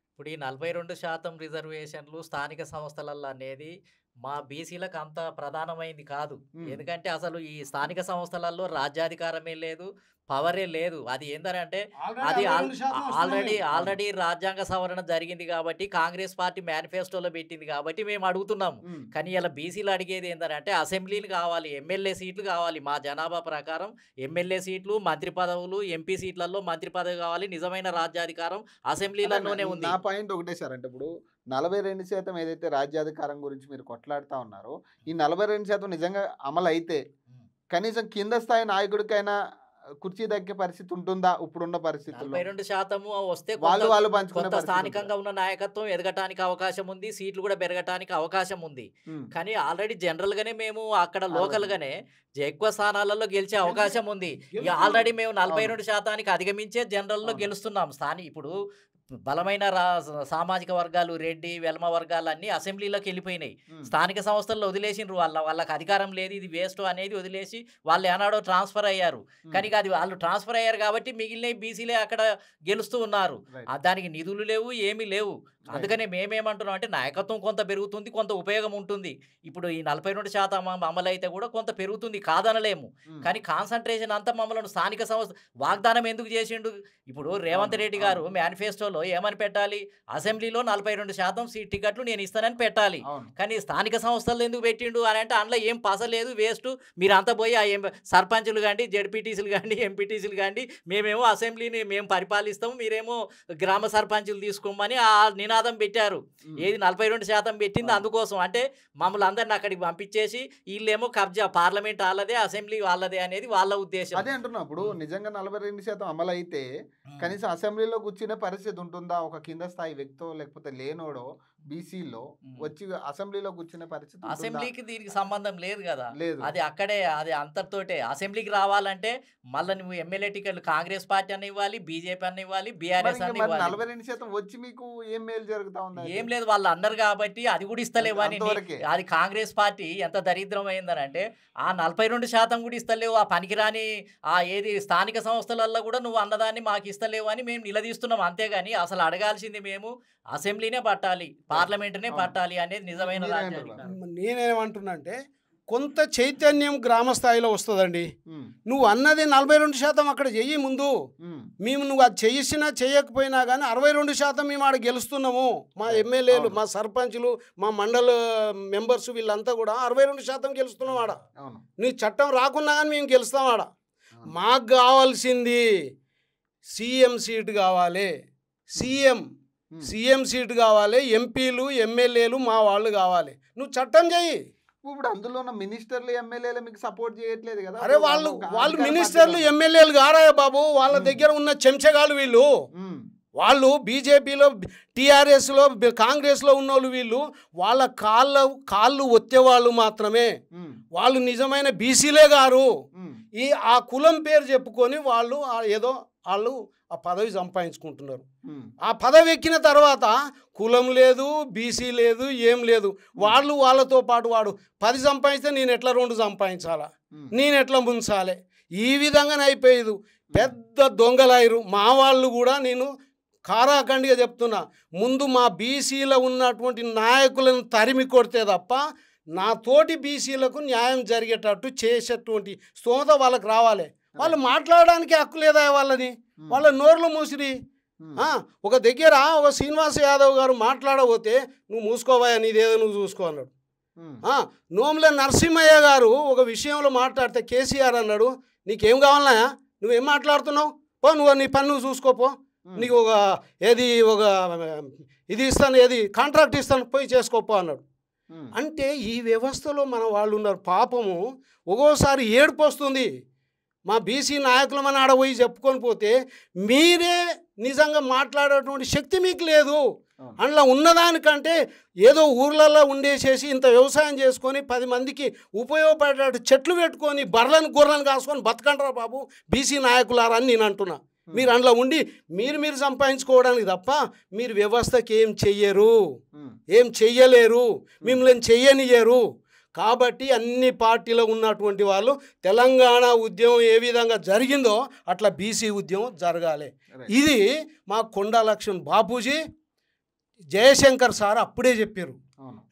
ఇప్పుడు ఈ 42% రిజర్వేషన్లు స్థానిక సంస్థలలో అనేది మా బీసీలకు అంత ప్రధానమైంది కాదు. ఎందుకంటే అసలు ఈ స్థానిక సంస్థలలో రాజ్యాధికారమే లేదు, పవరే లేదు. అది ఏంటంటే అది ఆల్రెడీ రాజ్యాంగ సవరణ జరిగింది కాబట్టి కాంగ్రెస్ పార్టీ మేనిఫెస్టోలో పెట్టింది కాబట్టి మేము అడుగుతున్నాము. కానీ ఇలా బీసీలు అడిగేది ఏంటంటే అసెంబ్లీలు కావాలి, ఎమ్మెల్యే సీట్లు కావాలి. మా జనాభా ప్రకారం ఎమ్మెల్యే సీట్లు, మంత్రి పదవులు, ఎంపీ సీట్లలో మంత్రి పదవి కావాలి. నిజమైన రాజ్యాధికారం అసెంబ్లీలలోనే ఉంది. నా పాయింట్ ఒకటే సార్, అంటే ఇప్పుడు 42% ఏదైతే రాజ్యాధికారం గురించి మీరు కొట్లాడుతూ ఉన్నారో ఈ 42% నిజంగా అమలు అయితే కనీసం కింద స్థాయి నాయకుడికైనా కుర్చీ దక్కే పరిస్థితి ఉంటుందా ఇప్పుడున్న పరిస్థితుల్లో? 42% వస్తే వాళ్ళు పంచుకునే కొంత స్థానికంగా ఉన్న నాయకత్వం ఎదగటానికి అవకాశం ఉంది, సీట్లు కూడా పెరగటానికి అవకాశం ఉంది. కానీ ఆల్రెడీ జనరల్ గానే మేము అక్కడ లోకల్ గానే ఎక్కువ స్థానాలలో గెలిచే అవకాశం ఉంది. ఆల్రెడీ మేము 42% అధిగమించే జనరల్లో గెలుస్తున్నాం. ఇప్పుడు బలమైన సామాజిక వర్గాలు, రెడ్డి వెల్మ వర్గాలు అన్నీ అసెంబ్లీలోకి వెళ్ళిపోయినాయి. స్థానిక సంస్థల్లో వదిలేసిండ్రు. వాళ్ళకి అధికారం లేదు, ఇది వేస్ట్ అనేది వదిలేసి వాళ్ళు ఏనాడో ట్రాన్స్ఫర్ అయ్యారు. కానీ అది వాళ్ళు ట్రాన్స్ఫర్ అయ్యారు కాబట్టి మిగిలిన బీసీలే అక్కడ గెలుస్తూ ఉన్నారు. దానికి నిధులు లేవు, ఏమీ లేవు. అందుకనే మేమేమంటున్నాం అంటే నాయకత్వం కొంత పెరుగుతుంది, కొంత ఉపయోగం ఉంటుంది. ఇప్పుడు ఈ 42% అమలు అయితే కూడా కొంత పెరుగుతుంది, కాదనలేము. కానీ కాన్సన్ట్రేషన్ అంతా మమ్మల్ని స్థానిక సంస్థ వాగ్దానం ఎందుకు చేసిండు? ఇప్పుడు రేవంత్ రెడ్డి గారు మేనిఫెస్టోలో ఏమని పెట్టాలి? అసెంబ్లీలో 42% సీట్ టికెట్లు నేను ఇస్తానని పెట్టాలి. కానీ స్థానిక సంస్థలు ఎందుకు పెట్టిండు అని అంటే అందులో ఏం పసలేదు, వేస్ట్. మీరు అంతా పోయి ఆ సర్పంచులు కానీ, జెడ్పీటీసీలు కానీ, ఎంపీటీసీలు కానీ మేమేమో అసెంబ్లీని మేము పరిపాలిస్తాము, మీరేమో గ్రామ సర్పంచులు తీసుకోమని ఆ నినాదం పెట్టారు. ఏది 42% పెట్టింది అందుకోసం. అంటే మమ్మల్ని అందరిని అక్కడికి పంపించేసి వీళ్ళేమో కబ్జా, పార్లమెంట్ వాళ్ళదే, అసెంబ్లీ వాళ్ళదే అనేది వాళ్ళ ఉద్దేశం. అదే అంటున్నా. ఇప్పుడు నిజంగా 42% అమలు అయితే కనీసం అసెంబ్లీలో కూర్చునే పరిస్థితి ఉంటుందా? ఒక కింద స్థాయి వ్యక్తో లేకపోతే లేనోడో బీసీలో వచ్చి అసెంబ్లీలో కూర్చునే పరిస్థితి? అసెంబ్లీకి దీనికి సంబంధం లేదు కదా, లేదు. అది అక్కడే, అది అంతటితోటే. అసెంబ్లీకి రావాలంటే మళ్ళీ నువ్వు ఎమ్మెల్యే టికెట్లు కాంగ్రెస్ పార్టీ అని ఇవ్వాలి, బీజేపీ అని ఇవ్వాలి, బీఆర్ఎస్ అని ఇవ్వాలి. 42% వచ్చి మీకు ఏం మేలు జరుగుతా ఉంది? ఏం లేదు, వాళ్ళు అన్నారు కాబట్టి అది కూడా ఇస్తలేవు అని. అది కాంగ్రెస్ పార్టీ ఎంత దరిద్రం అయిందనంటే ఆ 42% కూడా ఇస్తలేవు. ఆ పనికిరాని ఆ ఏది స్థానిక సంస్థలలో కూడా నువ్వు అన్నదాన్ని మాకు ఇస్తలేవు అని మేము నిలదీస్తున్నాం. అంతేగాని అసలు అడగాల్సింది మేము అసెంబ్లీనే పట్టాలి, పార్లమెంటునే పట్టాలి అనేది నిజమైన రాజ్యాంగం. నేనేమంటున్నా అంటే కొంత చైతన్యం గ్రామ స్థాయిలో వస్తుందండి. నువ్వు అన్నది 42% అక్కడ చెయ్యి ముందు. మేము నువ్వు అది చేసినా చేయకపోయినా కానీ 62% మేము ఆడ గెలుస్తున్నాము. మా ఎమ్మెల్యేలు, మా సర్పంచులు, మా మండల మెంబర్స్ వీళ్ళంతా కూడా 62% గెలుస్తున్నాం ఆడ. నీ చట్టం రాకున్నా కానీ మేము గెలుస్తాం ఆడ. మాకు కావాల్సింది సీఎం సీటు కావాలి, సీఎం సీటు కావాలి, ఎంపీలు ఎమ్మెల్యేలు మా వాళ్ళు కావాలి. నువ్వు చట్టం చెయ్యి. ఇప్పుడు అందులో మినిస్టర్లు ఎమ్మెల్యేలు మీకు సపోర్ట్ చేయట్లేదు కదా? అరే వాళ్ళు మినిస్టర్లు ఎమ్మెల్యేలు గారాయ బాబు, వాళ్ళ దగ్గర ఉన్న చెంచగాలు వీళ్ళు. వాళ్ళు బీజేపీలో, టీఆర్ఎస్లో, కాంగ్రెస్లో ఉన్నోళ్ళు వీళ్ళు. వాళ్ళ కాళ్ళు ఒత్తేవాళ్ళు మాత్రమే. వాళ్ళు నిజమైన బీసీలే గారు. ఆ కులం పేరు చెప్పుకొని వాళ్ళు ఏదో ఆ పదవి సంపాదించుకుంటున్నారు. ఆ పదవి ఎక్కిన తర్వాత కులం లేదు, బీసీ లేదు, ఏం లేదు. వాళ్ళతో పాటు వాడు 10 సంపాదిస్తే నేను ఎట్లా 2 సంపాదించాలా, నేను ఎట్లా ముంచాలి, ఈ విధంగానే అయిపోయేది. పెద్ద దొంగలాయరు మా వాళ్ళు కూడా. నేను కారాఖండిగా చెప్తున్నా, ముందు మా బీసీలో ఉన్నటువంటి నాయకులను తరిమి కొడితే తప్ప నా తోటి బీసీలకు న్యాయం జరిగేటట్టు చేసేటువంటి స్తోమత వాళ్ళకి రావాలి. వాళ్ళు మాట్లాడడానికి హక్కు లేదా వాళ్ళని? వాళ్ళ నోర్లు మూసిరి. ఒక దగ్గర ఒక శ్రీనివాస్ యాదవ్ గారు మాట్లాడబోతే నువ్వు మూసుకోవాయా, నీదేదో నువ్వు చూసుకో అన్నాడు. నోముల నరసింహయ్య గారు ఒక విషయంలో మాట్లాడితే కేసీఆర్ అన్నాడు, నీకేం కావాలన్నాయా, నువ్వేం మాట్లాడుతున్నావు, పో నువ్వు నీ పని నువ్వు చూసుకోపో, నీకు ఒక ఇది ఇస్తాను, కాంట్రాక్ట్ ఇస్తాను, పోయి చేసుకోపో అన్నాడు. అంటే ఈ వ్యవస్థలో మన వాళ్ళు ఉన్నారు. పాపము ఒక్కోసారి ఏడుపు వస్తుంది. మా బీసీ నాయకులమని ఆడపోయి చెప్పుకొని పోతే మీరే నిజంగా మాట్లాడేటువంటి శక్తి మీకు లేదు. అవును. అందులో ఉన్నదానికంటే ఏదో ఊర్లలో ఉండేసేసి ఇంత వ్యవసాయం చేసుకొని 10 మందికి ఉపయోగపడేటట్టు చెట్లు పెట్టుకొని బర్రెలను గొర్రెలను కాసుకొని బతకంటారా బాబు బీసీ నాయకులారా అని నేను అంటున్నా. మీరు అందులో ఉండి మీరు సంపాదించుకోవడానికి తప్ప మీరు వ్యవస్థకి ఏం చెయ్యరు, ఏం చెయ్యలేరు, మిమ్మల్ని చెయ్యనియ్యరు. కాబట్టి అన్ని పార్టీలో ఉన్నటువంటి వాళ్ళు తెలంగాణ ఉద్యమం ఏ విధంగా జరిగిందో అట్లా బీసీ ఉద్యమం జరగాలి. ఇది మా కొండా లక్ష్మణ్ బాపూజీ, జయశంకర్ సార్ అప్పుడే చెప్పారు.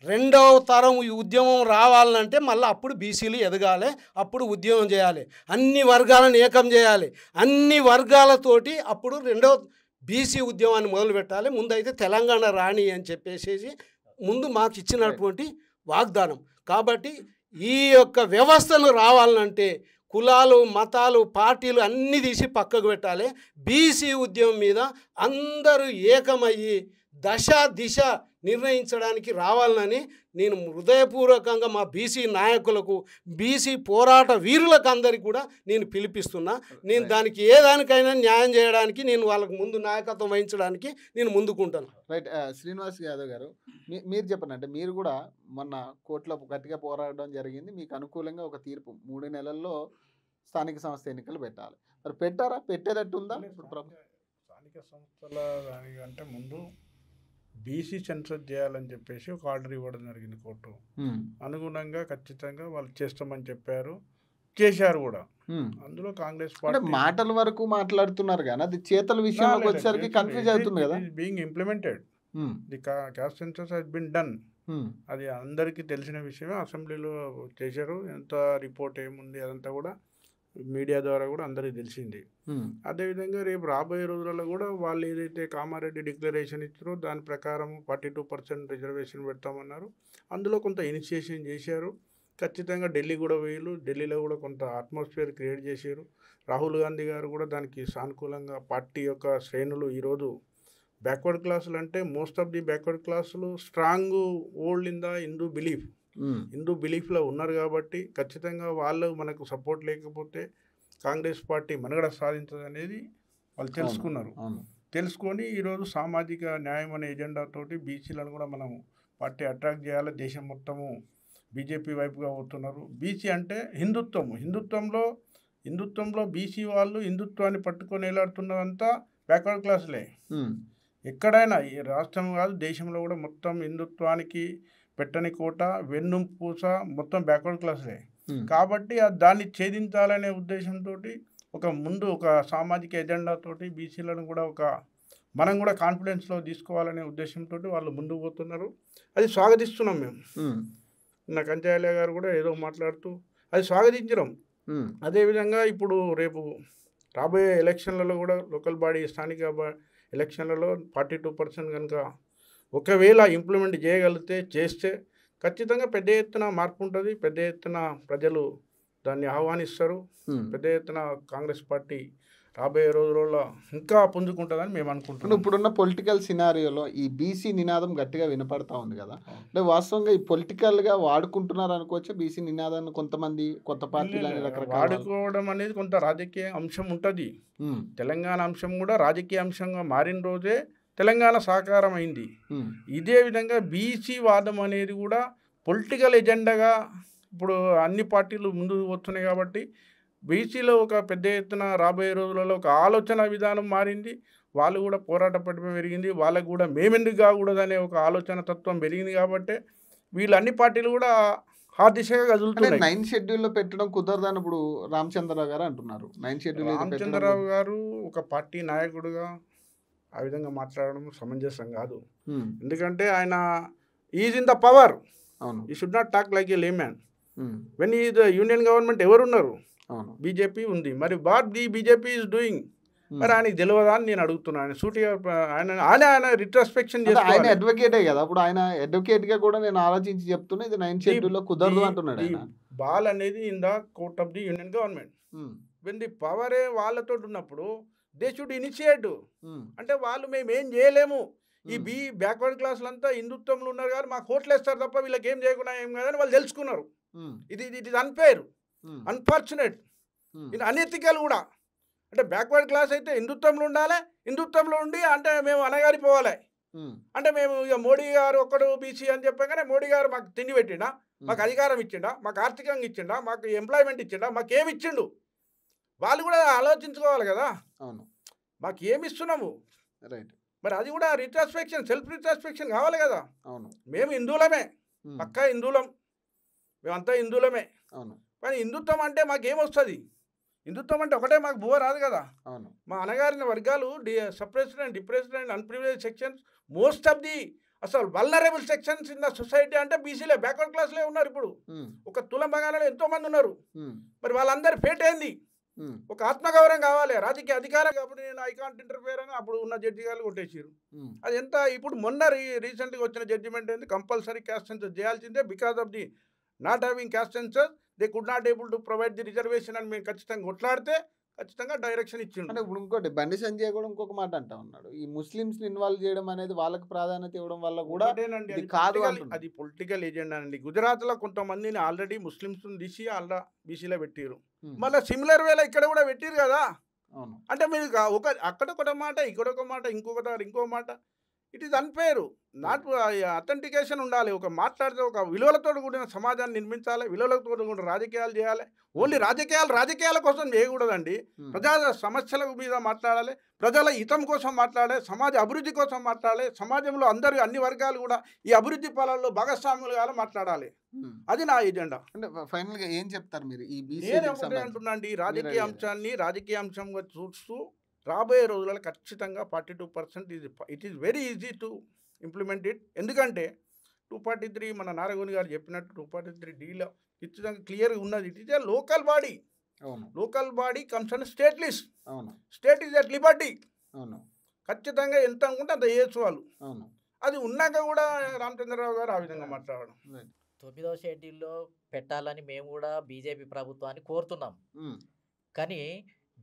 రెండవ తరం ఈ ఉద్యమం రావాలంటే మళ్ళీ అప్పుడు బీసీలు ఎదగాలి, అప్పుడు ఉద్యమం చేయాలి, అన్ని వర్గాలను ఏకం చేయాలి, అన్ని వర్గాలతోటి అప్పుడు రెండవ బీసీ ఉద్యమాన్ని మొదలు పెట్టాలి. ముందైతే తెలంగాణ రాణి అని చెప్పేసి ముందు మాకు ఇచ్చినటువంటి వాగ్దానం. కాబట్టి ఈ యొక్క వ్యవస్థను రావాలంటే కులాలు మతాలు పార్టీలు అన్నీ తీసి పక్కకు పెట్టాలి. బీసీ ఉద్యమం మీద అందరూ ఏకమయ్యి దశ దిశ నిర్ణయించడానికి రావాలని నేను హృదయపూర్వకంగా మా బీసీ నాయకులకు బీసీ పోరాట వీరులకు అందరికీ కూడా నేను పిలిపిస్తున్నా. నేను దానికి ఏ దానికైనా న్యాయం చేయడానికి నేను వాళ్ళకు ముందు నాయకత్వం వహించడానికి నేను ముందుకుంటాను. రైట్. శ్రీనివాస్ యాదవ్ గారు మీరు చెప్పండి. అంటే మీరు కూడా మొన్న కోర్టులో గట్టిగా పోరాడడం జరిగింది, మీకు అనుకూలంగా ఒక తీర్పు 3 నెలల్లో స్థానిక సంస్థ ఎన్నికలు పెట్టాలి. మరి పెట్టారా? పెట్టేటట్టు ఉందా? స్థానిక సంస్థల దానికంటే ముందు బీసీ సెన్సస్ చేయాలని చెప్పేసి ఒక ఆర్డర్ ఇవ్వడం జరిగింది కోర్టు. అనుగుణంగా ఖచ్చితంగా వాళ్ళు చేస్తామని చెప్పారు, చేశారు కూడా. అందులో కాంగ్రెస్ పార్టీ మాటల వరకు మాట్లాడుతున్నారు కానీ అది చేతల విషయంలోకి వచ్చేసరికి కన్ఫ్యూజ్ అవుతుంది కదా. Being implemented, the caste census has been done. అది అందరికీ తెలిసిన విషయమే. అసెంబ్లీలో చేశారు, ఎంత రిపోర్ట్ ఏముంది అదంతా కూడా మీడియా ద్వారా కూడా అందరికీ తెలిసింది. అదేవిధంగా రేపు రాబోయే రోజులలో కూడా వాళ్ళు ఏదైతే కామారెడ్డి డిక్లరేషన్ ఇచ్చారో దాని ప్రకారం 42% రిజర్వేషన్ పెడతామన్నారు. అందులో కొంత ఇనిషియేషన్ చేశారు. ఖచ్చితంగా ఢిల్లీ కూడా వేయలు, ఢిల్లీలో కూడా కొంత అట్మాస్ఫియర్ క్రియేట్ చేశారు. రాహుల్ గాంధీ గారు కూడా దానికి సానుకూలంగా పార్టీ యొక్క శ్రేణులు ఈరోజు బ్యాక్వర్డ్ క్లాసులు అంటే మోస్ట్ ఆఫ్ ది బ్యాక్వర్డ్ క్లాసులు strong old in the Hindu belief, Hindu బిలీఫ్లో ఉన్నారు. కాబట్టి ఖచ్చితంగా వాళ్ళు మనకు సపోర్ట్ లేకపోతే కాంగ్రెస్ పార్టీ మనుగడ సాధించదు అనేది వాళ్ళు తెలుసుకున్నారు. తెలుసుకొని ఈరోజు సామాజిక న్యాయం అనే ఎజెండాతోటి బీసీలను కూడా మనం పార్టీ అట్రాక్ట్ చేయాలి. దేశం మొత్తము బీజేపీ వైపుగా పోతున్నారు. బీసీ అంటే హిందుత్వంలో బీసీ వాళ్ళు హిందుత్వాన్ని పట్టుకొని వేలాడుతున్నదంతా బ్యాక్వర్డ్ క్లాసులే. ఎక్కడైనా ఈ రాష్ట్రం కాదు దేశంలో కూడా మొత్తం హిందుత్వానికి పెట్టని కోట వెన్నుపూస మొత్తం బ్యాక్వర్డ్ క్లాసులే. కాబట్టి దాన్ని ఛేదించాలనే ఉద్దేశంతో ఒక సామాజిక ఎజెండాతోటి బీసీలను కూడా మనం కూడా కాన్ఫిడెన్స్లో తీసుకోవాలనే ఉద్దేశంతో వాళ్ళు ముందుకు పోతున్నారు. అది స్వాగతిస్తున్నాం మేము. నా కంచాయలే గారు కూడా ఏదో మాట్లాడుతూ అది స్వాగతించడం. అదేవిధంగా ఇప్పుడు రేపు రాబోయే ఎలక్షన్లలో కూడా లోకల్ బాడీ స్థానిక ఎలక్షన్లలో 42% కనుక ఒకవేళ ఇంప్లిమెంట్ చేస్తే ఖచ్చితంగా పెద్ద ఎత్తున మార్పు ఉంటుంది. పెద్ద ఎత్తున ప్రజలు దాన్ని ఆహ్వానిస్తారు. పెద్ద ఎత్తున కాంగ్రెస్ పార్టీ రాబోయే రోజుల్లో ఇంకా పుంజుకుంటుందని మేము అనుకుంటున్నాం. ఇప్పుడున్న పొలిటికల్ సినారియోలో ఈ బీసీ నినాదం గట్టిగా వినపడతా ఉంది కదా. అంటే వాస్తవంగా ఈ పొలిటికల్గా వాడుకుంటున్నారు అనుకోవచ్చు బీసీ నినాదాన్ని కొంతమంది కొత్త పార్టీలు వాడుకోవడం అనేది కొంత రాజకీయ అంశం ఉంటుంది. తెలంగాణ అంశం కూడా రాజకీయ అంశంగా మారిన రోజే తెలంగాణ సాకారం అయింది. ఇదే విధంగా బీసీ వాదం అనేది కూడా పొలిటికల్ ఎజెండాగా ఇప్పుడు అన్ని పార్టీలు ముందుకు వస్తున్నాయి. కాబట్టి బీసీలో ఒక పెద్ద ఎత్తున రాబోయే రోజులలో ఒక ఆలోచన విధానం మారింది. వాళ్ళు కూడా పోరాట పటిమ పెరిగింది. వాళ్ళకు కూడా మేమెందుకు కాకూడదనే ఒక ఆలోచన తత్వం పెరిగింది. కాబట్టి వీళ్ళు అన్ని పార్టీలు కూడా ఆ దిశగా కదులుతున్నాయి. 9 షెడ్యూల్లో పెట్టడం కుదరదని ఇప్పుడు రామచంద్రరావు గారు అంటున్నారు. 9 షెడ్యూల్ రామచంద్రరావు గారు ఒక పార్టీ నాయకుడుగా ఆ విధంగా మాట్లాడడం సమంజసం కాదు. ఎందుకంటే ఆయన ఈజ్ ఇన్ ద పవర్. ఈ should not talk like A layman. When ఈ ద యూనియన్ గవర్నమెంట్ ఎవరున్నారు? బీజేపీ ఉంది. మరి what the BJP is doing మరి ఆయనకి తెలియదా అని నేను అడుగుతున్నాను. సూటిగా ఆయన రిట్రాస్పెక్షన్ చేసి ఆయన అడ్వకేటే కదా. అప్పుడు ఆయన అడ్వకేట్గా కూడా నేను ఆలోచించి చెప్తున్నా ఇది 9 షెడ్యూల్లో కుదరదు అంటున్నాడు. బాల్ అనేది in the court of the union government. When the పవరే వాళ్ళతో ఉన్నప్పుడు దే షుడ్ ఇనిషియేట్. అంటే వాళ్ళు మేము ఏం చేయలేము, ఈ బ్యాక్వర్డ్ క్లాసులంతా హిందుత్వంలో ఉన్నారు కానీ మాకు ఓట్లు వేస్తారు తప్ప వీళ్ళకి ఏం చేయకుండా ఏం కాదని వాళ్ళు తెలుసుకున్నారు. ఇది అన్ఫేర్, అన్ఫార్చునేట్, ఇది అనెథికల్ కూడా. అంటే బ్యాక్వర్డ్ క్లాస్ అయితే హిందుత్వంలో ఉండాలి, హిందుత్వంలో ఉండి అంటే మేము అనగారిపోవాలి. అంటే మేము ఇక మోడీ గారు ఒక్కడు బీసీ అని చెప్పగానే మోడీ గారు మాకు తిండి పెట్టిండా, మాకు అధికారం ఇచ్చిండా, మాకు ఆర్థికంగా ఇచ్చిండా, మాకు ఎంప్లాయ్మెంట్ ఇచ్చిండా, మాకు ఏమి ఇచ్చిండు వాళ్ళు కూడా ఆలోచించుకోవాలి కదా. అవును, మాకు ఏమి ఇస్తున్నాము, రైట్. మరి అది కూడా రిట్రాస్పెక్షన్, సెల్ఫ్ రిట్రాస్పెక్షన్ కావాలి కదా. అవును, మేము హిందువులమే, పక్కా హిందువులం, మేమంతా హిందువులమే. అవును, కానీ హిందుత్వం అంటే మాకేమొస్తుంది, హిందుత్వం అంటే ఒకటే మాకు బువ్వ రాదు కదా. అవును, మా అనగారిన వర్గాలు suppressed and depressed and unprivileged sections, most of the అసలు vulnerable sections in the society అంటే బీసీలే, బ్యాక్వర్డ్ క్లాస్లే ఉన్నారు. ఇప్పుడు ఒక తులం బంగాళాలో ఎంతోమంది ఉన్నారు. మరి వాళ్ళందరి ఫేట్ ఏంది, ఒక ఆత్మగౌరవం కావాలి, రాజకీయ అధికారం. కాబట్టి నేను ఐ కాంట్ ఇంటర్ఫియర్ అని అప్పుడు ఉన్న జడ్జి గారు కొట్టేసారు. అది ఎంత ఇప్పుడు మొన్న రీసెంట్గా వచ్చిన జడ్జిమెంట్ ఏంది, కంపల్సరీ క్యాస్ట్ సెన్సస్ చేయాల్సిందే, because of the not having caste census they could not able to provide the reservation అని మేము ఖచ్చితంగా కొట్లాడితే ఖచ్చితంగా డైరెక్షన్ ఇచ్చిండు. అంటే ఇప్పుడు ఇంకోటి బండి సంజయ్ కూడా ఇంకొక మాట అంటా ఉన్నాడు, ఈ ముస్లిమ్స్ని ఇన్వాల్వ్ చేయడం అనేది వాళ్ళకి ప్రాధాన్యత ఇవ్వడం వల్ల కూడా ఇది కాదు అంటున్నాడు. అది పొలిటికల్ ఏజెండా అండి. గుజరాత్లో కొంతమందిని ఆల్రెడీ ముస్లిమ్స్ తీసి అలా బీసీలో పెట్టారు, మళ్ళీ సిమిలర్ వేలో ఇక్కడ కూడా పెట్టారు కదా. అవును, అంటే మీరు ఒక అక్కడ ఒక మాట, ఇక్కడ ఒక మాట, ఇంకో మాట, it is unfair. Not authentication ఉండాలి. ఒక మాట్లాడితే ఒక విలువలతో కూడిన సమాజాన్ని నిర్మించాలి, విలువలతో కూడిన రాజకీయాలు చేయాలి. ఓన్లీ రాజకీయాల కోసం చేయకూడదండి. ప్రజా సమస్యల మీద మాట్లాడాలి, ప్రజల హితం కోసం మాట్లాడాలి, సమాజ అభివృద్ధి కోసం మాట్లాడాలి, సమాజంలో అందరూ అన్ని వర్గాలు కూడా ఈ అభివృద్ధి ఫలాల్లో భాగస్వాములుగా మాట్లాడాలి. అది నా ఎజెండా. అంటే ఫైనల్ గా ఏం చెప్తారు మీరు ఈ బీసీ? నేను ఒకటే అంటున్నా అండి, రాజకీయ అంశంగా చూస్తూ రాబోయే రోజులలో ఖచ్చితంగా 42% it is very easy to implement it. ఎందుకంటే 243 మన నారాయణ గారు చెప్పినట్టు 243Dలో ఖచ్చితంగా క్లియర్గా ఉన్నది. It is a local body. అవును, local body comes state list. అవును, స్టేట్ ఈజ్ అట్ లిబర్టీ. అవును, ఖచ్చితంగా ఎంత అనుకుంటే అంత చేయొచ్చు వాళ్ళు. అవును, అది ఉన్నాక కూడా రామచంద్రరావు గారు ఆ విధంగా మాట్లాడడం. 9వ షెడ్యూల్లో పెట్టాలని మేము కూడా బీజేపీ ప్రభుత్వాన్ని కోరుతున్నాం. కానీ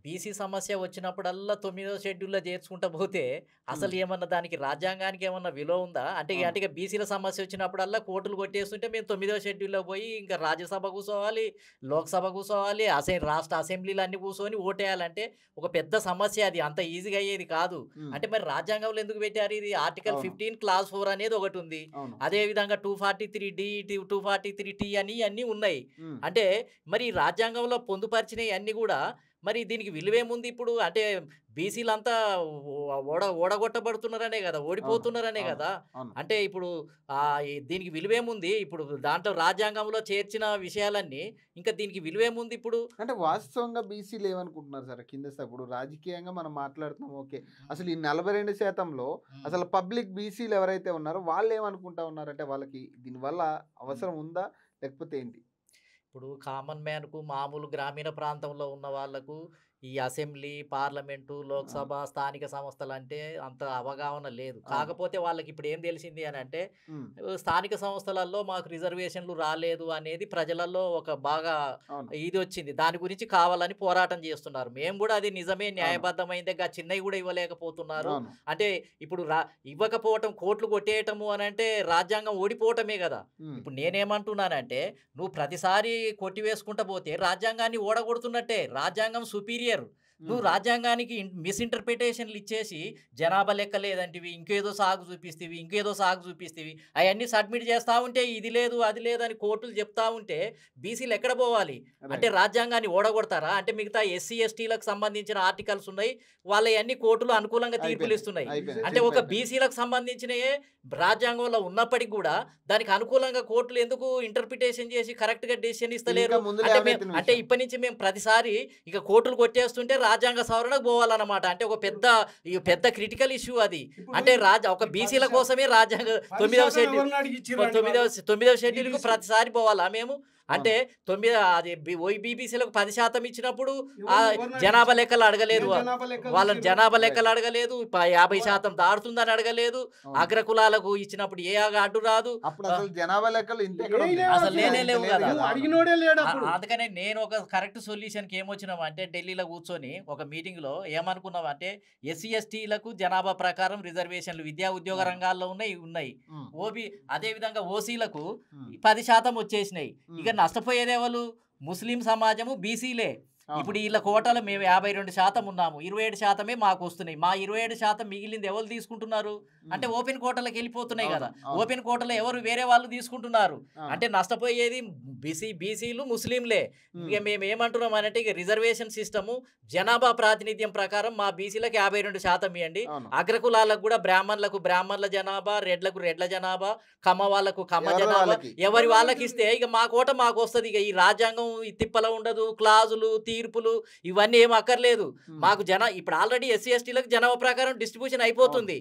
బీసీ సమస్య వచ్చినప్పుడల్లా 9వ షెడ్యూల్లో చేర్చుకుంటూ పోతే అసలు ఏమన్నా దానికి రాజ్యాంగానికి ఏమన్నా విలువ ఉందా? అంటే బీసీల సమస్య వచ్చినప్పుడల్లా కోర్టులు కొట్టేస్తుంటే మేము 9వ షెడ్యూల్లో పోయి ఇంకా రాజ్యసభ కూర్చోవాలి, లోక్సభ కూర్చోవాలి, రాష్ట్ర అసెంబ్లీలు అన్ని కూర్చొని ఓటేయాలంటే ఒక పెద్ద సమస్య. అది అంత ఈజీగా అయ్యేది కాదు. అంటే మరి రాజ్యాంగంలో ఎందుకు పెట్టారు ఇది? ఆర్టికల్ 15 క్లాస్ 4 అనేది ఒకటి ఉంది. అదేవిధంగా 243D 243T అని అన్నీ ఉన్నాయి. అంటే మరి రాజ్యాంగంలో పొందుపరిచినవి అన్నీ కూడా మరి దీనికి విలువేముంది ఇప్పుడు? అంటే బీసీలంతా ఓడగొట్టబడుతున్నారనే కదా, ఓడిపోతున్నారనే కదా. అంటే ఇప్పుడు దీనికి విలువేముంది? ఇప్పుడు దాంట్లో రాజ్యాంగంలో చేర్చిన విషయాలన్నీ ఇంకా దీనికి విలువేముంది ఇప్పుడు? అంటే వాస్తవంగా బీసీలు ఏమనుకుంటున్నారు సార్ కింద? ఇప్పుడు రాజకీయంగా మనం మాట్లాడుతున్నాం, ఓకే, అసలు ఈ 42% అసలు పబ్లిక్ బీసీలు ఎవరైతే ఉన్నారో వాళ్ళు ఏమనుకుంటా ఉన్నారంటే వాళ్ళకి దీనివల్ల అవసరం ఉందా లేకపోతే ఏంటి? ఇప్పుడు కామన్ మ్యాన్కు, మామూలు గ్రామీణ ప్రాంతంలో ఉన్న వాళ్లకు ఈ అసెంబ్లీ, పార్లమెంటు, లోక్సభ, స్థానిక సంస్థలు అంటే అంత అవగాహన లేదు. కాకపోతే వాళ్ళకి ఇప్పుడు ఏం తెలిసింది అని అంటే స్థానిక సంస్థలలో మాకు రిజర్వేషన్లు రాలేదు అనేది ప్రజలలో ఒక బాగా ఇది వచ్చింది. దాని గురించి కావాలని పోరాటం చేస్తున్నారు. మేము కూడా అది నిజమే, న్యాయబద్ధమైందే, చిన్నవి కూడా ఇవ్వలేకపోతున్నారు. అంటే ఇప్పుడు ఇవ్వకపోవటం, కోట్లు కొట్టేయటము అని అంటే రాజ్యాంగం ఓడిపోవటమే కదా. ఇప్పుడు నేనేమంటున్నానంటే నువ్వు ప్రతిసారి కొట్టివేసుకుంటా పోతే రాజ్యాంగాన్ని ఓడగొడుతున్నట్టే. రాజ్యాంగం సుపీరియర్. నువ్వు రాజ్యాంగానికి మిస్ఇంటర్ప్రిటేషన్లు ఇచ్చేసి జనాభా లెక్క లేదంటివి, ఇంకేదో సాగు చూపిస్తేవి అవన్నీ సబ్మిట్ చేస్తూ ఉంటే ఇది లేదు అది లేదు అని కోర్టులు చెప్తా ఉంటే బీసీలు ఎక్కడ పోవాలి? అంటే రాజ్యాంగాన్ని ఓడగొడతారా? అంటే మిగతా ఎస్సీ ఎస్టీలకు సంబంధించిన ఆర్టికల్స్ ఉన్నాయి, వాళ్ళవన్నీ కోర్టులు అనుకూలంగా తీర్పులు ఇస్తున్నాయి. అంటే ఒక బీసీలకు సంబంధించినయే రాజ్యాంగంలో ఉన్నప్పటికీ కూడా దానికి అనుకూలంగా కోర్టులు ఎందుకు ఇంటర్ప్రిటేషన్ చేసి కరెక్ట్గా డెసిషన్ ఇస్తలేరు? అంటే ఇప్పటి నుంచి మేము ప్రతిసారి ఇక కోర్టులు కొట్టేస్తుంటే రాజ్యాంగ సవరణకు పోవాలన్నమాట. అంటే ఒక పెద్ద క్రిటికల్ ఇష్యూ అది. అంటే ఒక బీసీల కోసమే రాజ్యాంగ 9వ షెడ్యూల్కు ప్రతిసారి పోవాలా మేము? అంటే 9 బీబీసీలకు 10% ఇచ్చినప్పుడు జనాభా లెక్కలు అడగలేదు, వాళ్ళని జనాభా లెక్కలు అడగలేదు, 50% దాడుతుందని అడగలేదు. అగ్రకులాలకు ఇచ్చినప్పుడు ఏ అడ్డు రాదు, జనాభా లెక్కలు అసలు లేనే లేవు కదా. అందుకనే నేను ఒక కరెక్ట్ సొల్యూషన్కి ఏమొచ్చినాం అంటే ఢిల్లీలో కూర్చొని ఒక మీటింగ్ లో ఏమనుకున్నాం అంటే ఎస్సీ ఎస్టీలకు జనాభా ప్రకారం రిజర్వేషన్లు విద్యా ఉద్యోగ రంగాల్లో ఉన్నాయి. అదే విధంగా ఓసీలకు 10% వచ్చేసినాయి. ఇక నష్టపోయేది ఎవరు? ముస్లిం సమాజము, బీసీలే. ఇప్పుడు వీళ్ళ కోటలో మేము 52% ఉన్నాము, 27% మాకు వస్తున్నాయి. మా 27% మిగిలింది ఎవరు తీసుకుంటున్నారు అంటే ఓపెన్ కోటలకు వెళ్ళిపోతున్నాయి కదా. ఓపెన్ కోటలో ఎవరు వేరే వాళ్ళు తీసుకుంటున్నారు అంటే నష్టపోయేది బీసీలు ముస్లింలే. ఇక మేము ఏమంటున్నాం అంటే ఇక రిజర్వేషన్ సిస్టము జనాభా ప్రాతినిధ్యం ప్రకారం మా బీసీలకు 52% ఇవ్వండి, అగ్రకులాలకు కూడా బ్రాహ్మణులకు బ్రాహ్మణుల జనాభా, రెడ్లకు రెడ్ల జనాభా, కమ్మ వాళ్ళకు కమ్మ జనాభా, ఎవరి వాళ్ళకి ఇస్తే ఇక మా కోట మాకు వస్తుంది. ఇక ఈ రాజ్యాంగం తిప్పల ఉండదు, క్లాజులు తీర్పులు ఇవన్నీ ఏం అక్కర్లేదు మాకు. ఇప్పుడు ఆల్రెడీ ఎస్సీ ఎస్టీలకు జనాభా ప్రకారం డిస్ట్రిబ్యూషన్ అయిపోతుంది,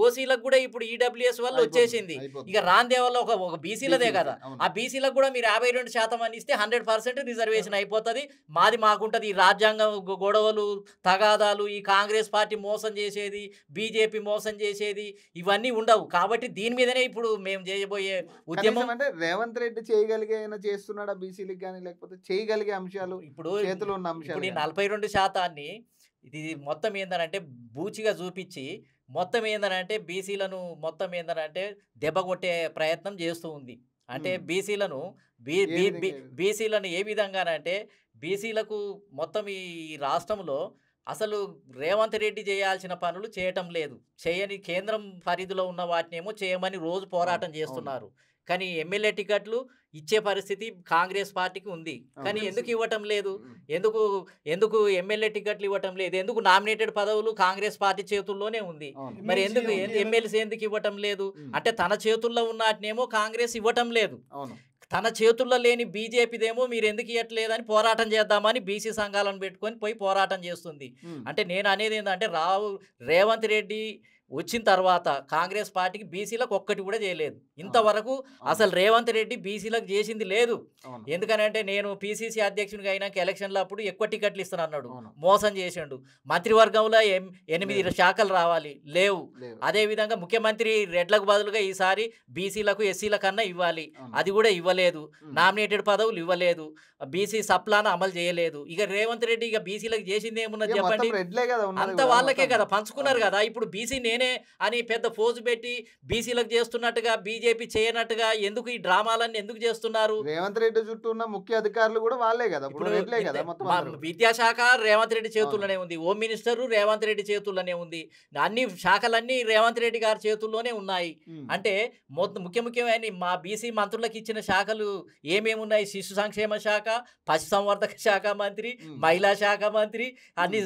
ఓసీలకు కూడా ఇప్పుడు ఈడబ్ల్యూఎస్ వల్ల వచ్చేసింది. ఇక రాందే వల్ల ఒక బీసీలదే కదా, ఆ బీసీలకు కూడా మీరు 52% అని ఇస్తే 100% రిజర్వేషన్ అయిపోతుంది. మాది మాకుంటది. ఈ రాజ్యాంగం గొడవలు తగాదాలు, ఈ కాంగ్రెస్ పార్టీ మోసం చేసేది, బీజేపీ మోసం చేసేది ఇవన్నీ ఉండవు. కాబట్టి దీని మీదనే ఇప్పుడు మేము చేయబోయే ఉద్యమం. అంటే రేవంత్ రెడ్డి చేయగలిగే చేస్తున్నాడా బీసీలకు కానీ, లేకపోతే చేయగలిగే అంశాలు ఇప్పుడు చేతిలో ఉన్న అంశాలు? ఇప్పుడు 42% ఇది మొత్తం ఏందనంటే బూచిగా చూపించి మొత్తం ఏందనంటే బీసీలను మొత్తం ఏందనంటే దెబ్బ కొట్టే ప్రయత్నం చేస్తూ ఉంది. అంటే బీసీలను బీసీలను ఏ విధంగానంటే బీసీలకు మొత్తం ఈ రాష్ట్రంలో అసలు రేవంత్ రెడ్డి చేయాల్సిన పనులు చేయటం లేదు. చేయని కేంద్రం పరిధిలో ఉన్న వాటినేమో చేయమని రోజు పోరాటం చేస్తున్నారు. కానీ ఎమ్మెల్యే టికెట్లు ఇచ్చే పరిస్థితి కాంగ్రెస్ పార్టీకి ఉంది. కానీ ఎందుకు ఇవ్వటం లేదు? ఎందుకు ఎమ్మెల్యే టికెట్లు ఇవ్వటం లేదు? ఎందుకు నామినేటెడ్ పదవులు కాంగ్రెస్ పార్టీ చేతుల్లోనే ఉంది? మరి ఎందుకు ఎమ్మెల్సీ ఎందుకు ఇవ్వటం లేదు? అంటే తన చేతుల్లో ఉన్ననేమో కాంగ్రెస్ ఇవ్వటం లేదు, తన చేతుల్లో లేని బీజేపీదేమో మీరు ఎందుకు ఇవ్వట్లేదని పోరాటం చేద్దామని బీసీ సంఘాలను పెట్టుకొని పోయి పోరాటం చేస్తుంది. అంటే నేను అనేది ఏంటంటే రేవంత్ రెడ్డి వచ్చిన తర్వాత కాంగ్రెస్ పార్టీకి బీసీలకు ఒక్కటి కూడా చేయలేదు ఇంతవరకు. అసలు రేవంత్ రెడ్డి బీసీలకు చేసింది లేదు. ఎందుకనంటే నేను పీసీసీ అధ్యక్షునిగా అయినాక ఎలక్షన్లో అప్పుడు ఎక్కువ టికెట్లు ఇస్తాను అన్నాడు, మోసం చేసిండు. మంత్రివర్గంలో 8 శాఖలు రావాలి, లేవు. అదేవిధంగా ముఖ్యమంత్రి రెడ్లకు బదులుగా ఈసారి బీసీలకు ఎస్సీల కన్నా ఇవ్వాలి, అది కూడా ఇవ్వలేదు. నామినేటెడ్ పదవులు ఇవ్వలేదు, బీసీ సప్లాన్ అమలు చేయలేదు. ఇక రేవంత్ రెడ్డి ఇక బీసీలకు చేసింది ఏమున్నది చెప్పండి? అంత వాళ్ళకే కదా పంచుకున్నారు కదా. ఇప్పుడు బీసీ నేనే అని పెద్ద ఫోజు పెట్టి బీసీలకు చేస్తున్నట్టుగా బీజేపీ చేయనట్టుగా ఎందుకు ఈ డ్రామాలన్నీ ఎందుకు చేస్తున్నారు? రేవంత్ రెడ్డి చుట్టూ ఉన్న ముఖ్య అధికారులు కూడా వాళ్ళే కదా. విద్యాశాఖ రేవంత్ రెడ్డి చేతుల్లోనే ఉంది, హోమ్ మినిస్టర్ రేవంత్ రెడ్డి చేతుల్లోనే ఉంది, అన్ని శాఖలన్నీ రేవంత్ రెడ్డి గారి చేతుల్లోనే ఉన్నాయి. అంటే ముఖ్యమైన మా బీసీ మంత్రులకు ఇచ్చిన శాఖలు ఏమేమి ఉన్నాయి? శిశు సంక్షేమ శాఖ, పశు సంవర్ధక శాఖ మంత్రి, మహిళా శాఖ మంత్రి, అన్ని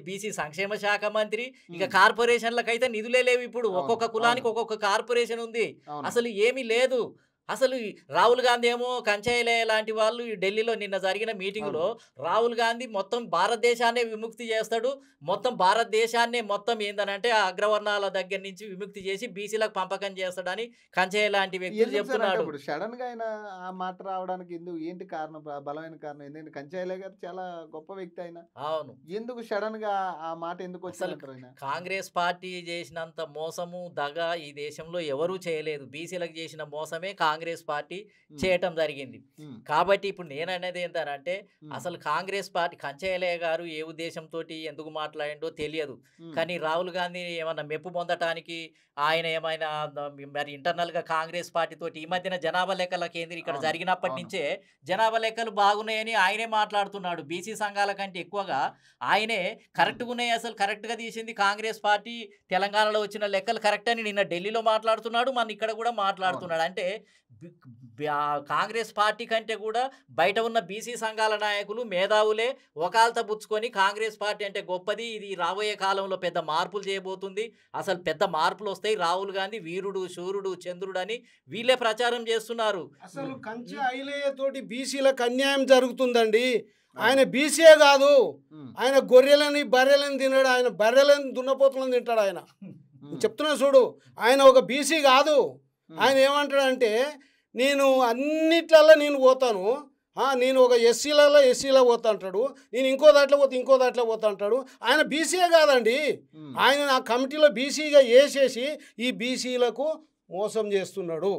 బీసీ సంక్షేమ శాఖ మంత్రి. ఇక కార్పొరేషన్లకు అయితే నిధులే లేవు. ఇప్పుడు ఒక్కొక్క కులానికి ఒక్కొక్క కార్పొరేషన్ ఉంది, అసలు ఏమీ లేదు. అసలు రాహుల్ గాంధీ ఏమో కంచాయిలే లాంటి వాళ్ళు ఢిల్లీలో నిన్న జరిగిన మీటింగ్లో రాహుల్ గాంధీ మొత్తం భారతదేశాన్నే విముక్తి చేస్తాడు, మొత్తం భారతదేశాన్నే మొత్తం ఏందనంటే ఆ అగ్రవర్ణాల దగ్గర నుంచి విముక్తి చేసి బీసీలకు పంపకం చేస్తాడని కంచాయి లాంటి వ్యక్తులు చెప్తున్నాడు. సడన్ గా ఆయన ఆ మాట రావడానికి ఎందుకు ఏంటి కారణం? బలమైన కారణం ఏంటంటే కంచాయిలే గారు చాలా గొప్ప వ్యక్తి ఆయన. అవును, ఎందుకు సడన్ గా ఆ మాట ఎందుకు వచ్చింది? కాంగ్రెస్ పార్టీ చేసినంత మోసము దగ ఈ దేశంలో ఎవరూ చేయలేదు. బీసీలకు చేసిన మోసమే కాంగ్రెస్ పార్టీ చేయటం జరిగింది. కాబట్టి ఇప్పుడు నేను అనేది ఏంటంటే అసలు కాంగ్రెస్ పార్టీ కంచయ్య గారు ఏ ఉద్దేశంతో ఎందుకు మాట్లాడిండో తెలియదు. కానీ రాహుల్ గాంధీ ఏమన్నా మెప్పు పొందటానికి ఆయన ఏమైనా మరి ఇంటర్నల్ గా కాంగ్రెస్ పార్టీ తోటి ఈ మధ్యన జనాభా లెక్కల కేంద్రం ఇక్కడ జరిగినప్పటి నుంచే జనాభా లెక్కలు బాగున్నాయని ఆయనే మాట్లాడుతున్నాడు. బీసీ సంఘాల కంటే ఎక్కువగా ఆయనే కరెక్ట్గా ఉన్నాయి, అసలు కరెక్ట్గా తీసింది కాంగ్రెస్ పార్టీ, తెలంగాణలో వచ్చిన లెక్కలు కరెక్ట్ అని నిన్న ఢిల్లీలో మాట్లాడుతున్నాడు, మన ఇక్కడ కూడా మాట్లాడుతున్నాడు. అంటే కాంగ్రెస్ పార్టీ కంటే కూడా బయట ఉన్న బీసీ సంఘాల నాయకులు మేధావులే ఒకాల్త పుచ్చుకొని కాంగ్రెస్ పార్టీ అంటే గొప్పది, ఇది రాబోయే కాలంలో పెద్ద మార్పులు చేయబోతుంది, అసలు పెద్ద మార్పులు వస్తాయి, రాహుల్ గాంధీ వీరుడు శూరుడు చంద్రుడు అని వీళ్ళే ప్రచారం చేస్తున్నారు. అసలు కంచె ఐలయ్య తోటి బీసీలకు అన్యాయం జరుగుతుందండి. ఆయన బీసీఏ కాదు, ఆయన గొర్రెలని బర్రెలని తిన్నాడు, ఆయన బర్రెలని దున్నపోతులను తింటాడు. ఆయన చెప్తున్నా చూడు, ఆయన ఒక బీసీ కాదు. ఆయన ఏమంటాడంటే నేను అన్నిట్లల్లో నేను పోతాను, నేను ఒక ఎస్సీలో పోతా అంటాడు, నేను ఇంకో దాంట్లో పోతా అంటాడు. ఆయన బీసీఏ కాదండి, ఆయన నా కమిటీలో బీసీగా వేసేసి ఈ బీసీలకు మోసం చేస్తున్నాడు,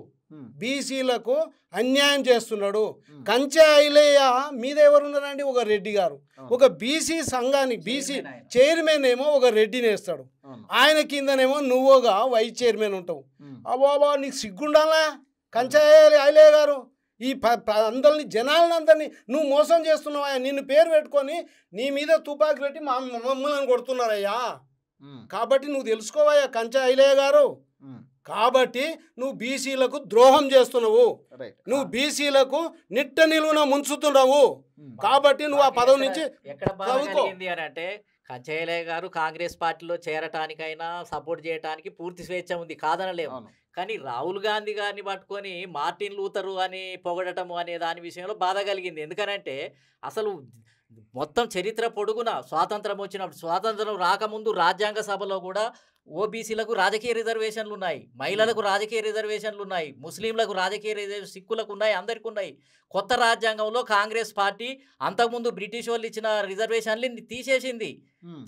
బీసీలకు అన్యాయం చేస్తున్నాడు. కంచె ఐలయ్య మీద ఎవరున్నారండి? ఒక రెడ్డి గారు. ఒక బీసీ సంఘానికి బీసీ చైర్మన్ ఏమో ఒక రెడ్డిని వేస్తాడు, ఆయన కిందనేమో నువ్వుగా వైస్ చైర్మన్ ఉంటావు. అబ్బాబా నీకు సిగ్గుండాలా? కంచె ఐలయ్య గారు ఈ అందరిని జనాలందరినీ నువ్వు మోసం చేస్తున్నావా? నిన్ను పేరు పెట్టుకొని నీ మీద తుపాకి పెట్టి మమ్మల్ని కొడుతున్నారయ్యా. కాబట్టి నువ్వు తెలుసుకోవయ్యా కంచా ఐలయ్య గారు. కాబట్టి నువ్వు బీసీలకు ద్రోహం చేస్తున్నావు, నువ్వు బీసీలకు నిట్ట నిలువున ముంచుతున్నావు. కాబట్టి నువ్వు ఆ పదవి నుంచి ఎక్కడ బాధ కలిగింది అని అంటే కంచయ్య గారు కాంగ్రెస్ పార్టీలో చేరటానికైనా సపోర్ట్ చేయడానికి పూర్తి స్వేచ్ఛ ఉంది, కాదనలేము. కానీ రాహుల్ గాంధీ గారిని పట్టుకొని మార్టిన్ లూథరు అని పొగడటము అనే దాని విషయంలో బాధ కలిగింది. ఎందుకనంటే అసలు మొత్తం చరిత్ర పొడుగున స్వాతంత్రం వచ్చినప్పుడు, స్వాతంత్రం రాకముందు రాజ్యాంగ సభలో కూడా ఓబీసీలకు రాజకీయ రిజర్వేషన్లు ఉన్నాయి, మహిళలకు రాజకీయ రిజర్వేషన్లు ఉన్నాయి, ముస్లింలకు రాజకీయ రిజర్వేషన్, సిక్కులకు ఉన్నాయి, అందరికీ ఉన్నాయి. కొత్త రాజ్యాంగంలో కాంగ్రెస్ పార్టీ అంతకుముందు బ్రిటిష్ వాళ్ళు ఇచ్చిన రిజర్వేషన్లు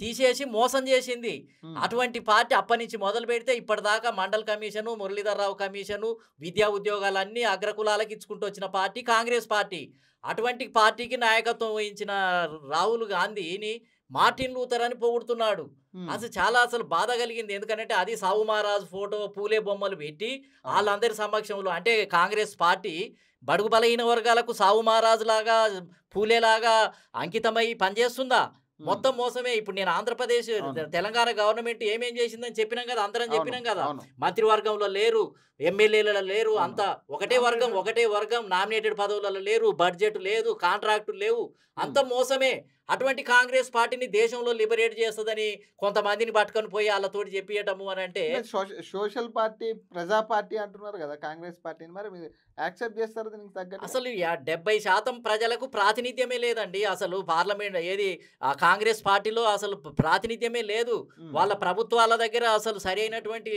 తీసేసి మోసం చేసింది. అటువంటి పార్టీ అప్పటి నుంచి మొదలు పెడితే ఇప్పటిదాకా మండల్ కమిషను, మురళీధర్ రావు కమిషను, విద్యా ఉద్యోగాలన్నీ అగ్రకులాలకు ఇచ్చుకుంటూ వచ్చిన పార్టీ కాంగ్రెస్ పార్టీ. అటువంటి పార్టీకి నాయకత్వం వహించిన రాహుల్ గాంధీని మార్టిన్ లూథర్ అని పొగుడుతున్నాడు. అసలు బాధ కలిగింది. ఎందుకంటే అది సావు మహారాజు ఫోటో, పూలే బొమ్మలు పెట్టి వాళ్ళందరి సమక్షంలో, అంటే కాంగ్రెస్ పార్టీ బడుగు బలహీన వర్గాలకు సావు మహారాజు లాగా పూలేలాగా అంకితమై పనిచేస్తుందా? మొత్తం మోసమే. ఇప్పుడు నేను ఆంధ్రప్రదేశ్ తెలంగాణ గవర్నమెంట్ ఏమేం చేసిందని చెప్పినాం కదా, అందరం చెప్పినాం కదా. మంత్రివర్గంలో లేరు, ఎమ్మెల్యేలలో లేరు, అంతా ఒకటే వర్గం, నామినేటెడ్ పదవులలో లేరు, బడ్జెట్ లేదు, కాంట్రాక్టులు లేవు, అంత మోసమే. అటువంటి కాంగ్రెస్ పార్టీని దేశంలో లిబరేట్ చేస్తుందని కొంతమందిని పట్టుకొని పోయి వాళ్ళతోటి చెప్పియటము అని అంటే సోషల్ పార్టీ, ప్రజా పార్టీ అంటున్నారు కదా కాంగ్రెస్ పార్టీని, మరి మీరు యాక్సెప్ట్ చేస్తారు దీనికి తగ్గట్టు? అసలు 70% ప్రజలకు ప్రాతినిధ్యమే లేదండి. అసలు పార్లమెంట్ కాంగ్రెస్ పార్టీలో అసలు ప్రాతినిధ్యమే లేదు. వాళ్ళ ప్రభుత్వాల దగ్గర అసలు సరైనటువంటి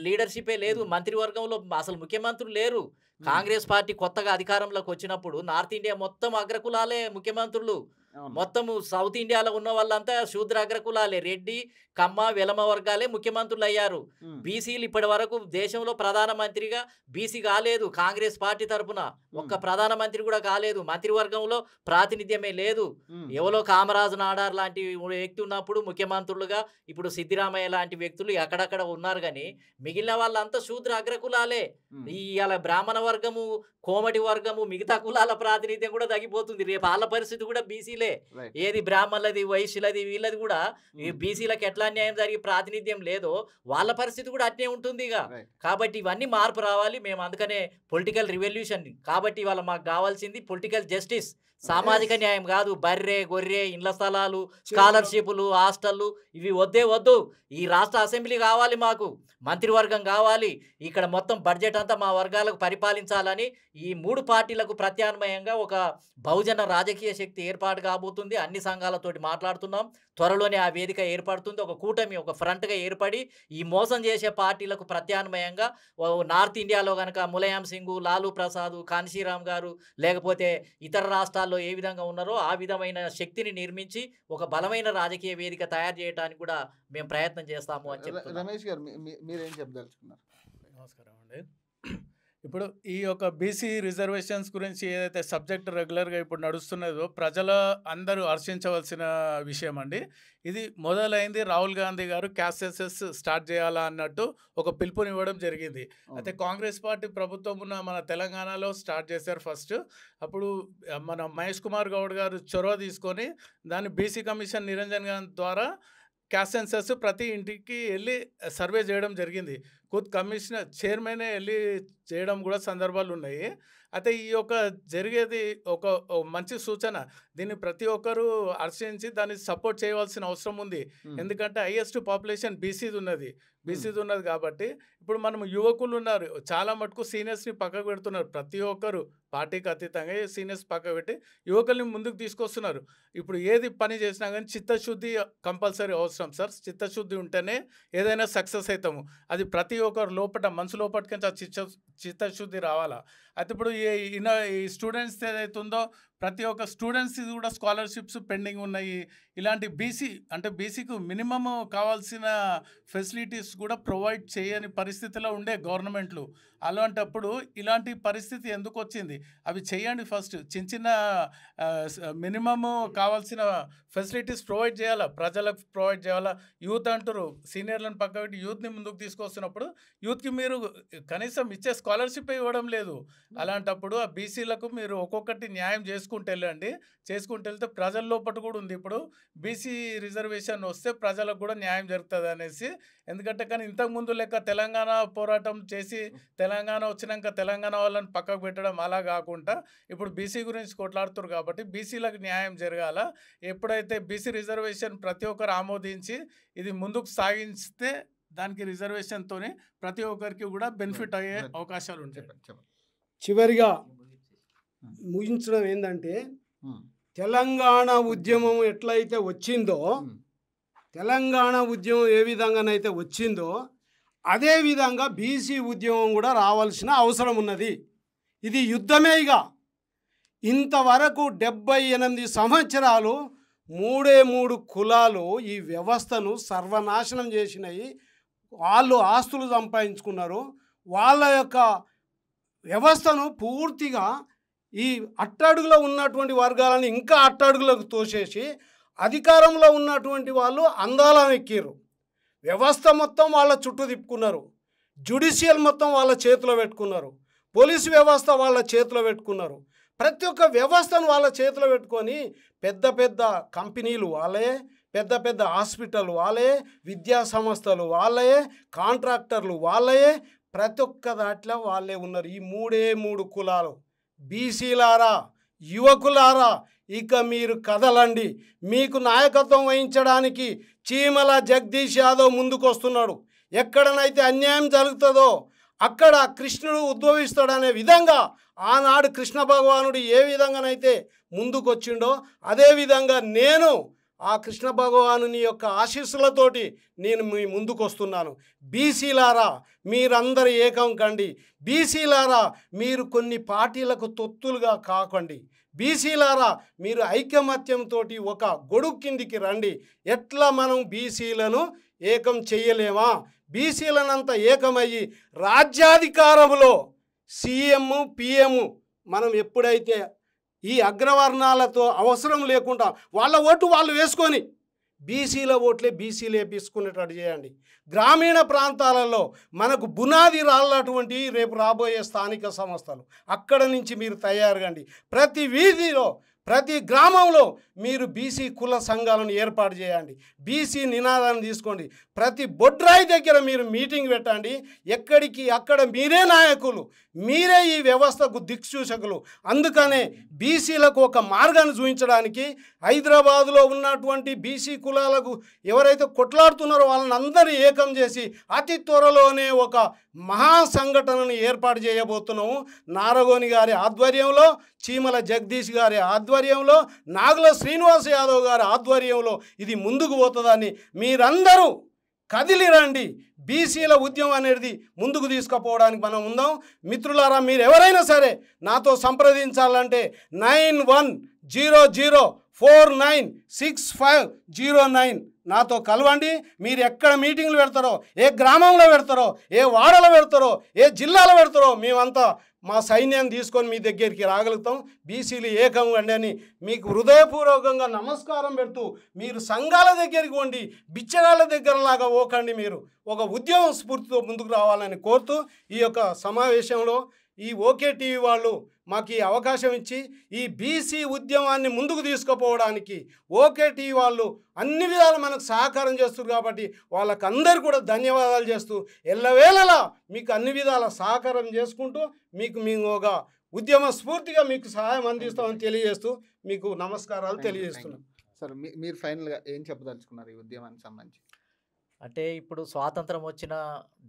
లీడర్షిపే లేదు. మంత్రివర్గంలో అసలు ముఖ్యమంత్రులు లేరు. కాంగ్రెస్ పార్టీ కొత్తగా అధికారంలోకి వచ్చినప్పుడు నార్త్ ఇండియా మొత్తం అగ్రకులాలే ముఖ్యమంత్రులు, మొత్తము సౌత్ ఇండియాలో ఉన్న వాళ్ళంతా శూద్ర అగ్రకులాలే, రెడ్డి, కమ్మ, వెలమ వర్గాలే ముఖ్యమంత్రులు అయ్యారు. బీసీలు ఇప్పటి వరకు దేశంలో ప్రధానమంత్రిగా బీసీ కాలేదు కాంగ్రెస్ పార్టీ తరఫున, ఒక్క ప్రధానమంత్రి కూడా కాలేదు. మంత్రివర్గంలో ప్రాతినిధ్యమే లేదు. ఎవరో కామరాజు నాడార్ లాంటి వ్యక్తి ఉన్నప్పుడు ముఖ్యమంత్రులుగా ఇప్పుడు సిద్ధిరామయ్య లాంటి వ్యక్తులు అక్కడక్కడ ఉన్నారు. కానీ మిగిలిన వాళ్ళంతా శూద్ర అగ్రకులాలే. ఇవాళ బ్రాహ్మణ వర్గము, కోమటి వర్గము, మిగతా కులాల ప్రాతినిధ్యం కూడా తగ్గిపోతుంది. రేపు వాళ్ళ పరిస్థితి కూడా బీసీలే. ఏది బ్రాహ్మణులది, వైశ్యులది, వీళ్ళది కూడా బీసీలకు ఎట్లా అన్యాయం జరిగి ప్రాతినిధ్యం లేదో వాళ్ళ పరిస్థితి కూడా అట్నే ఉంటుంది. కాబట్టి ఇవన్నీ మార్పు రావాలి. మేము అందుకనే పొలిటికల్ రివల్యూషన్, కాబట్టి ఇవాళ మాకు కావాల్సింది పొలిటికల్ జస్టిస్, సామాజిక న్యాయం కాదు. బర్రె గొర్రె, ఇండ్ల స్థలాలు, స్కాలర్షిప్లు, హాస్టళ్ళు ఇవి వద్దు. ఈ రాష్ట్ర అసెంబ్లీ కావాలి, మాకు మంత్రివర్గం కావాలి, ఇక్కడ మొత్తం బడ్జెట్ అంతా మా వర్గాలకు పరిపాలించాలని ఈ 3 పార్టీలకు ప్రత్యామ్నాయంగా ఒక బహుజన రాజకీయ శక్తి ఏర్పాటు కాబోతుంది. అన్ని సంఘాలతోటి మాట్లాడుతున్నాం. త్వరలోనే ఆ వేదిక ఏర్పడుతుంది. ఒక కూటమి, ఒక ఫ్రంట్గా ఏర్పడి ఈ మోసం చేసే పార్టీలకు ప్రత్యామ్నాయంగా నార్త్ ఇండియాలో కనుక ములాయం సింగ్, లాలూ ప్రసాద్, కాన్షీరామ్ గారు, లేకపోతే ఇతర రాష్ట్రాల్లో ఏ విధంగా ఉన్నారో ఆ విధమైన శక్తిని నిర్మించి ఒక బలమైన రాజకీయ వేదిక తయారు చేయడానికి కూడా మేము ప్రయత్నం చేస్తాము అని చెప్తున్నారు. రమేష్ గారు మీరేం చెప్పదలుచుకున్నారు? నమస్కారం అండి. ఇప్పుడు ఈ యొక్క బీసీ రిజర్వేషన్స్ గురించి ఏదైతే సబ్జెక్ట్ రెగ్యులర్గా ఇప్పుడు నడుస్తున్నదో ప్రజల అందరూ హర్షించవలసిన విషయం అండి. ఇది మొదలైంది రాహుల్ గాంధీ గారు క్యాస్ట్ సెన్సస్ స్టార్ట్ చేయాలా అన్నట్టు ఒక పిలుపునివ్వడం జరిగింది. అయితే కాంగ్రెస్ పార్టీ ప్రభుత్వం ఉన్న మన తెలంగాణలో స్టార్ట్ చేశారు ఫస్ట్. అప్పుడు మన మహేష్ కుమార్ గౌడ్ గారు చొరవ తీసుకొని దాన్ని బీసీ కమిషన్ నిరంజన్ గారి ద్వారా క్యాస్ట్ సెన్సస్ ప్రతి ఇంటికి వెళ్ళి సర్వే చేయడం జరిగింది. కమిషనర్ చైర్మనే వెళ్ళి చేయడం కూడా సందర్భాలు ఉన్నాయి. అయితే ఈ యొక్క జరిగేది ఒక మంచి సూచన. దీన్ని ప్రతి ఒక్కరూ హర్షించి దాన్ని సపోర్ట్ చేయవలసిన అవసరం ఉంది. ఎందుకంటే హైయెస్ట్ పాపులేషన్ బీసీది ఉన్నది కాబట్టి ఇప్పుడు మనం యువకులు ఉన్నారు, చాలా మటుకు సీనియర్స్ని పక్కకు పెడుతున్నారు. ప్రతి ఒక్కరు పార్టీకి అతీతంగా సీనియర్స్ పక్కకు పెట్టి యువకుల్ని ముందుకు తీసుకొస్తున్నారు. ఇప్పుడు ఏది పని చేసినా కానీ చిత్తశుద్ధి కంపల్సరీ అవసరం సార్. చిత్తశుద్ధి ఉంటేనే ఏదైనా సక్సెస్ అవుతాము. అది ప్రతి ఒక్కరు లోపల మనసు లోపలికి చిత్తశుద్ధి రావాలా. అయితే ఇప్పుడు ఈ స్టూడెంట్స్ ఏదైతే ఉందో ప్రతి ఒక్క స్టూడెంట్స్ కూడా స్కాలర్షిప్స్ పెండింగ్ ఉన్నాయి. ఇలాంటి బీసీకు మినిమమ్ కావాల్సిన ఫెసిలిటీస్ కూడా ప్రొవైడ్ చేయని పరిస్థితిలో ఉండే గవర్నమెంట్లు. అలాంటప్పుడు ఇలాంటి పరిస్థితి ఎందుకు వచ్చింది? అవి చేయండి ఫస్ట్. చిన్న మినిమమ్ కావాల్సిన ఫెసిలిటీస్ ప్రొవైడ్ చేయాలా, ప్రజలకు ప్రొవైడ్ చేయాలా. యూత్ అంటారు, సీనియర్లను పక్క పెట్టి యూత్ని ముందుకు తీసుకొస్తున్నప్పుడు యూత్కి మీరు కనీసం ఇచ్చే స్కాలర్షిప్ ఇవ్వడం లేదు. అలాంటప్పుడు ఆ బీసీలకు మీరు ఒక్కొక్కటి న్యాయం చేసుకుంటూ వెళ్ళండి. చేసుకుంటూ వెళ్తే ప్రజల లోపట కూడా ఉంది. ఇప్పుడు బీసీ రిజర్వేషన్ వస్తే ప్రజలకు కూడా న్యాయం జరుగుతుంది అనేసి. ఎందుకంటే కానీ ఇంతకుముందు లెక్క తెలంగాణ పోరాటం చేసి తెలంగాణ వచ్చినాక తెలంగాణ వాళ్ళని పక్కకు పెట్టడం అలా కాకుండా ఇప్పుడు బీసీ గురించి కొట్లాడుతారు కాబట్టి బీసీలకు న్యాయం జరగాల. ఎప్పుడైతే బీసీ రిజర్వేషన్ ప్రతి ఒక్కరు ఆమోదించి ఇది ముందుకు సాగిస్తే దానికి రిజర్వేషన్తోనే ప్రతి ఒక్కరికి కూడా బెనిఫిట్ అయ్యే అవకాశాలు ఉంటాయి. చివరిగా ముగించడం ఏంటంటే, తెలంగాణ ఉద్యమం ఎట్లయితే వచ్చిందో, తెలంగాణ ఉద్యమం ఏ విధంగానైతే వచ్చిందో అదే విధంగా బీసీ ఉద్యమం కూడా రావాల్సిన అవసరం ఉన్నది. ఇది యుద్ధమే. ఇక ఇంతవరకు 78 సంవత్సరాలు 3 కులాలు ఈ వ్యవస్థను సర్వనాశనం చేసినాయి. వాళ్ళు ఆస్తులు సంపాదించుకున్నారు. వాళ్ళ యొక్క వ్యవస్థను పూర్తిగా ఈ అట్టడుగులో ఉన్నటువంటి వర్గాలను ఇంకా అట్టడుగులకు తోసేసి అధికారంలో ఉన్నటువంటి వాళ్ళు అందాలను ఎక్కిర్రు. వ్యవస్థ మొత్తం వాళ్ళ చుట్టూ తిప్పుకున్నారు. జ్యుడిషియల్ మొత్తం వాళ్ళ చేతిలో పెట్టుకున్నారు. పోలీసు వ్యవస్థ వాళ్ళ చేతిలో పెట్టుకున్నారు. ప్రతి ఒక్క వ్యవస్థను వాళ్ళ చేతిలో పెట్టుకొని పెద్ద పెద్ద కంపెనీలు వాళ్ళే, పెద్ద పెద్ద హాస్పిటల్ వాళ్ళే, విద్యా సంస్థలు వాళ్ళే, కాంట్రాక్టర్లు వాళ్ళే, ప్రతి ఒక్క దాంట్లో వాళ్ళే ఉన్నారు. ఈ 3 కులాలు. బీసీలారా, యువకులారా, ఇక మీరు కదలండి. మీకు నాయకత్వం వహించడానికి చీమల జగదీష్ యాదవ్ ముందుకు వస్తున్నాడు. ఎక్కడనైతే అన్యాయం జరుగుతుందో అక్కడ కృష్ణుడు ఉద్భవిస్తాడనే విధంగా ఆనాడు కృష్ణ భగవానుడు ఏ విధంగానైతే ముందుకు వచ్చిండో అదేవిధంగా నేను ఆ కృష్ణ భగవానుని యొక్క ఆశీస్సులతోటి నేను మీ ముందుకు వస్తున్నాను. బీసీలారా, మీరందరూ ఏకం కండి. బీసీలారా, మీరు కొన్ని పార్టీలకు తొత్తులుగా కాకండి. బీసీలారా, మీరు ఐకమత్యంతో ఒక గొడుగు కిందికి రండి. ఎట్లా మనం బీసీలను ఏకం చెయ్యలేమా? బీసీలనంతా ఏకమయ్యి రాజ్యాధికారంలో సీఎం పిఎం మనం ఎప్పుడైతే ఈ అగ్రవర్ణాలతో అవసరం లేకుండా వాళ్ళ ఓటు వాళ్ళు వేసుకొని బీసీల ఓట్లే బీసీలు వేపించుకునేటట్టు చేయండి. గ్రామీణ ప్రాంతాలలో మనకు బునాది రాళ్ళటువంటి రేపు రాబోయే స్థానిక సంస్థలు అక్కడ నుంచి మీరు తయారు కండి. ప్రతి వీధిలో, ప్రతి గ్రామంలో మీరు బీసీ కుల సంఘాలను ఏర్పాటు చేయండి. బీసీ నినాదాన్ని తీసుకోండి. ప్రతి బొడ్రాయి దగ్గర మీరు మీటింగ్ పెట్టండి. ఎక్కడికి అక్కడ మీరే నాయకులు, మీరే ఈ వ్యవస్థకు దిక్సూచకులు. అందుకనే బీసీలకు ఒక మార్గాన్ని చూపించడానికి హైదరాబాదులో ఉన్నటువంటి బీసీ కులాలకు ఎవరైతే కొట్లాడుతున్నారో వాళ్ళని అందరూ ఏకం చేసి అతి త్వరలోనే ఒక మహా సంఘటనను ఏర్పాటు చేయబోతున్నాము. నారగోని గారి ఆధ్వర్యంలో, చీమల జగదీష్ గారి ఆధ్వర్యంలో, నాగుల శ్రీనివాస్ యాదవ్ గారి ఆధ్వర్యంలో ఇది ముందుకు పోతుందని మీరందరూ కదిలి రండి. బీసీల ఉద్యమం అనేది ముందుకు తీసుకుపోవడానికి మనం ఉందాం. మిత్రులారా, మీరు ఎవరైనా సరే నాతో సంప్రదించాలంటే 9100496509 నాతో కలవండి. మీరు ఎక్కడ మీటింగ్లు పెడతారో, ఏ గ్రామంలో పెడతారో, ఏ వాడలో పెడతారో, ఏ జిల్లాలో పెడతారో మేమంతా మా సైన్యాన్ని తీసుకొని మీ దగ్గరికి రాగలుగుతాం. బీసీలు ఏకం అండి అని మీకు హృదయపూర్వకంగా నమస్కారం పెడుతూ మీరు సంఘాల దగ్గరికి వండి బిచ్చగాళ్ళ దగ్గరలాగా ఓకండి. మీరు ఒక ఉద్యమం స్ఫూర్తితో ముందుకు రావాలని కోరుతూ ఈ యొక్క సమావేశంలో ఈ ఓకే టీవీ వాళ్ళు మాకు ఈ అవకాశం ఇచ్చి ఈ బీసీ ఉద్యమాన్ని ముందుకు తీసుకుపోవడానికి ఓకే టీవీ వాళ్ళు అన్ని విధాలు మనకు సహకారం చేస్తారు కాబట్టి వాళ్ళకందరూ కూడా ధన్యవాదాలు చేస్తూ ఎల్లవేళలా మీకు అన్ని విధాల సహకారం చేసుకుంటూ మేము ఒక ఉద్యమ స్ఫూర్తిగా మీకు సహాయం అందిస్తామని తెలియజేస్తూ మీకు నమస్కారాలు తెలియజేస్తున్నాం. సార్, మీరు ఫైనల్గా ఏం చెప్పదలుచుకున్నారు ఈ ఉద్యమానికి సంబంధించి? అంటే ఇప్పుడు స్వాతంత్రం వచ్చిన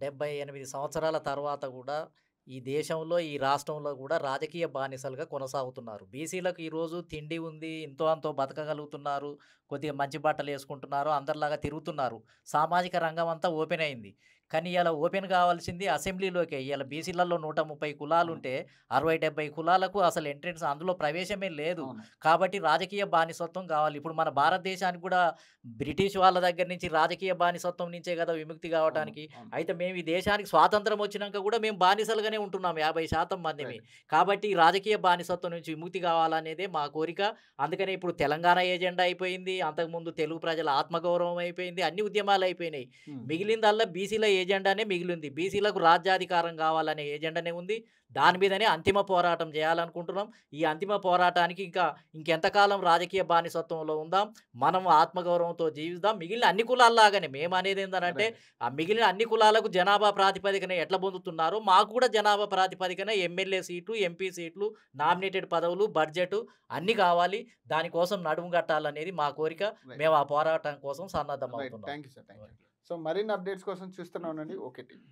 78 సంవత్సరాల తర్వాత కూడా ఈ దేశంలో, ఈ రాష్ట్రంలో కూడా రాజకీయ బానిసలుగా కొనసాగుతున్నారు. బీసీలకు ఈరోజు తిండి ఉంది, ఎంతో అంతో బతకగలుగుతున్నారు, కొద్దిగా మంచి బట్టలు వేసుకుంటున్నారు, అందరిలాగా తిరుగుతున్నారు. సామాజిక రంగం అంతా ఓపెన్ అయింది. కానీ ఇలా ఓపెన్ కావాల్సింది అసెంబ్లీలోకే. ఇలా బీసీలలో 130 కులాలు ఉంటే 60-70 కులాలకు అసలు ఎంట్రెన్స్, అందులో ప్రవేశమే లేదు. కాబట్టి రాజకీయ బానిసత్వం కావాలి. ఇప్పుడు మన భారతదేశానికి కూడా బ్రిటిష్ వాళ్ళ దగ్గర నుంచి రాజకీయ బానిసత్వం నుంచే కదా విముక్తి కావడానికి. అయితే మేము ఈ దేశానికి స్వాతంత్రం వచ్చినాక కూడా మేము బానిసలుగానే ఉంటున్నాం 50% మందిని. కాబట్టి ఈ రాజకీయ బానిసత్వం నుంచి విముక్తి కావాలనేదే మా కోరిక. అందుకనే ఇప్పుడు తెలంగాణ ఏజెండా అయిపోయింది, అంతకుముందు తెలుగు ప్రజల ఆత్మగౌరవం అయిపోయింది, అన్ని ఉద్యమాలు అయిపోయినాయి. మిగిలిందల్లా బీసీల ఎజెండానే మిగిలింది. బీసీలకు రాజ్యాధికారం కావాలనే ఎజెండానే ఉంది. దాని మీదనే అంతిమ పోరాటం చేయాలనుకుంటున్నాం. ఈ అంతిమ పోరాటానికి ఇంకెంతకాలం రాజకీయ బానిసత్వంలో ఉందాం, మనం ఆత్మగౌరవంతో జీవిద్దాం. మిగిలిన అన్ని కులాల్లాగానే మేము అనేది ఏంటంటే, ఆ మిగిలిన అన్ని కులాలకు జనాభా ప్రాతిపదికన ఎట్లా పొందుతున్నారో మాకు కూడా జనాభా ప్రాతిపదికన ఎమ్మెల్యే సీట్లు, ఎంపీ సీట్లు, నామినేటెడ్ పదవులు, బడ్జెట్ అన్నీ కావాలి. దానికోసం నడుము కట్టాలనేది మా కోరిక. మేము ఆ పోరాటం కోసం సన్నద్ధం అవుతున్నాం. Thank you sir. Thank you. So మరిన్ని అప్డేట్స్ కోసం చూస్తూనే ఉండండి ఓకే టీవీ.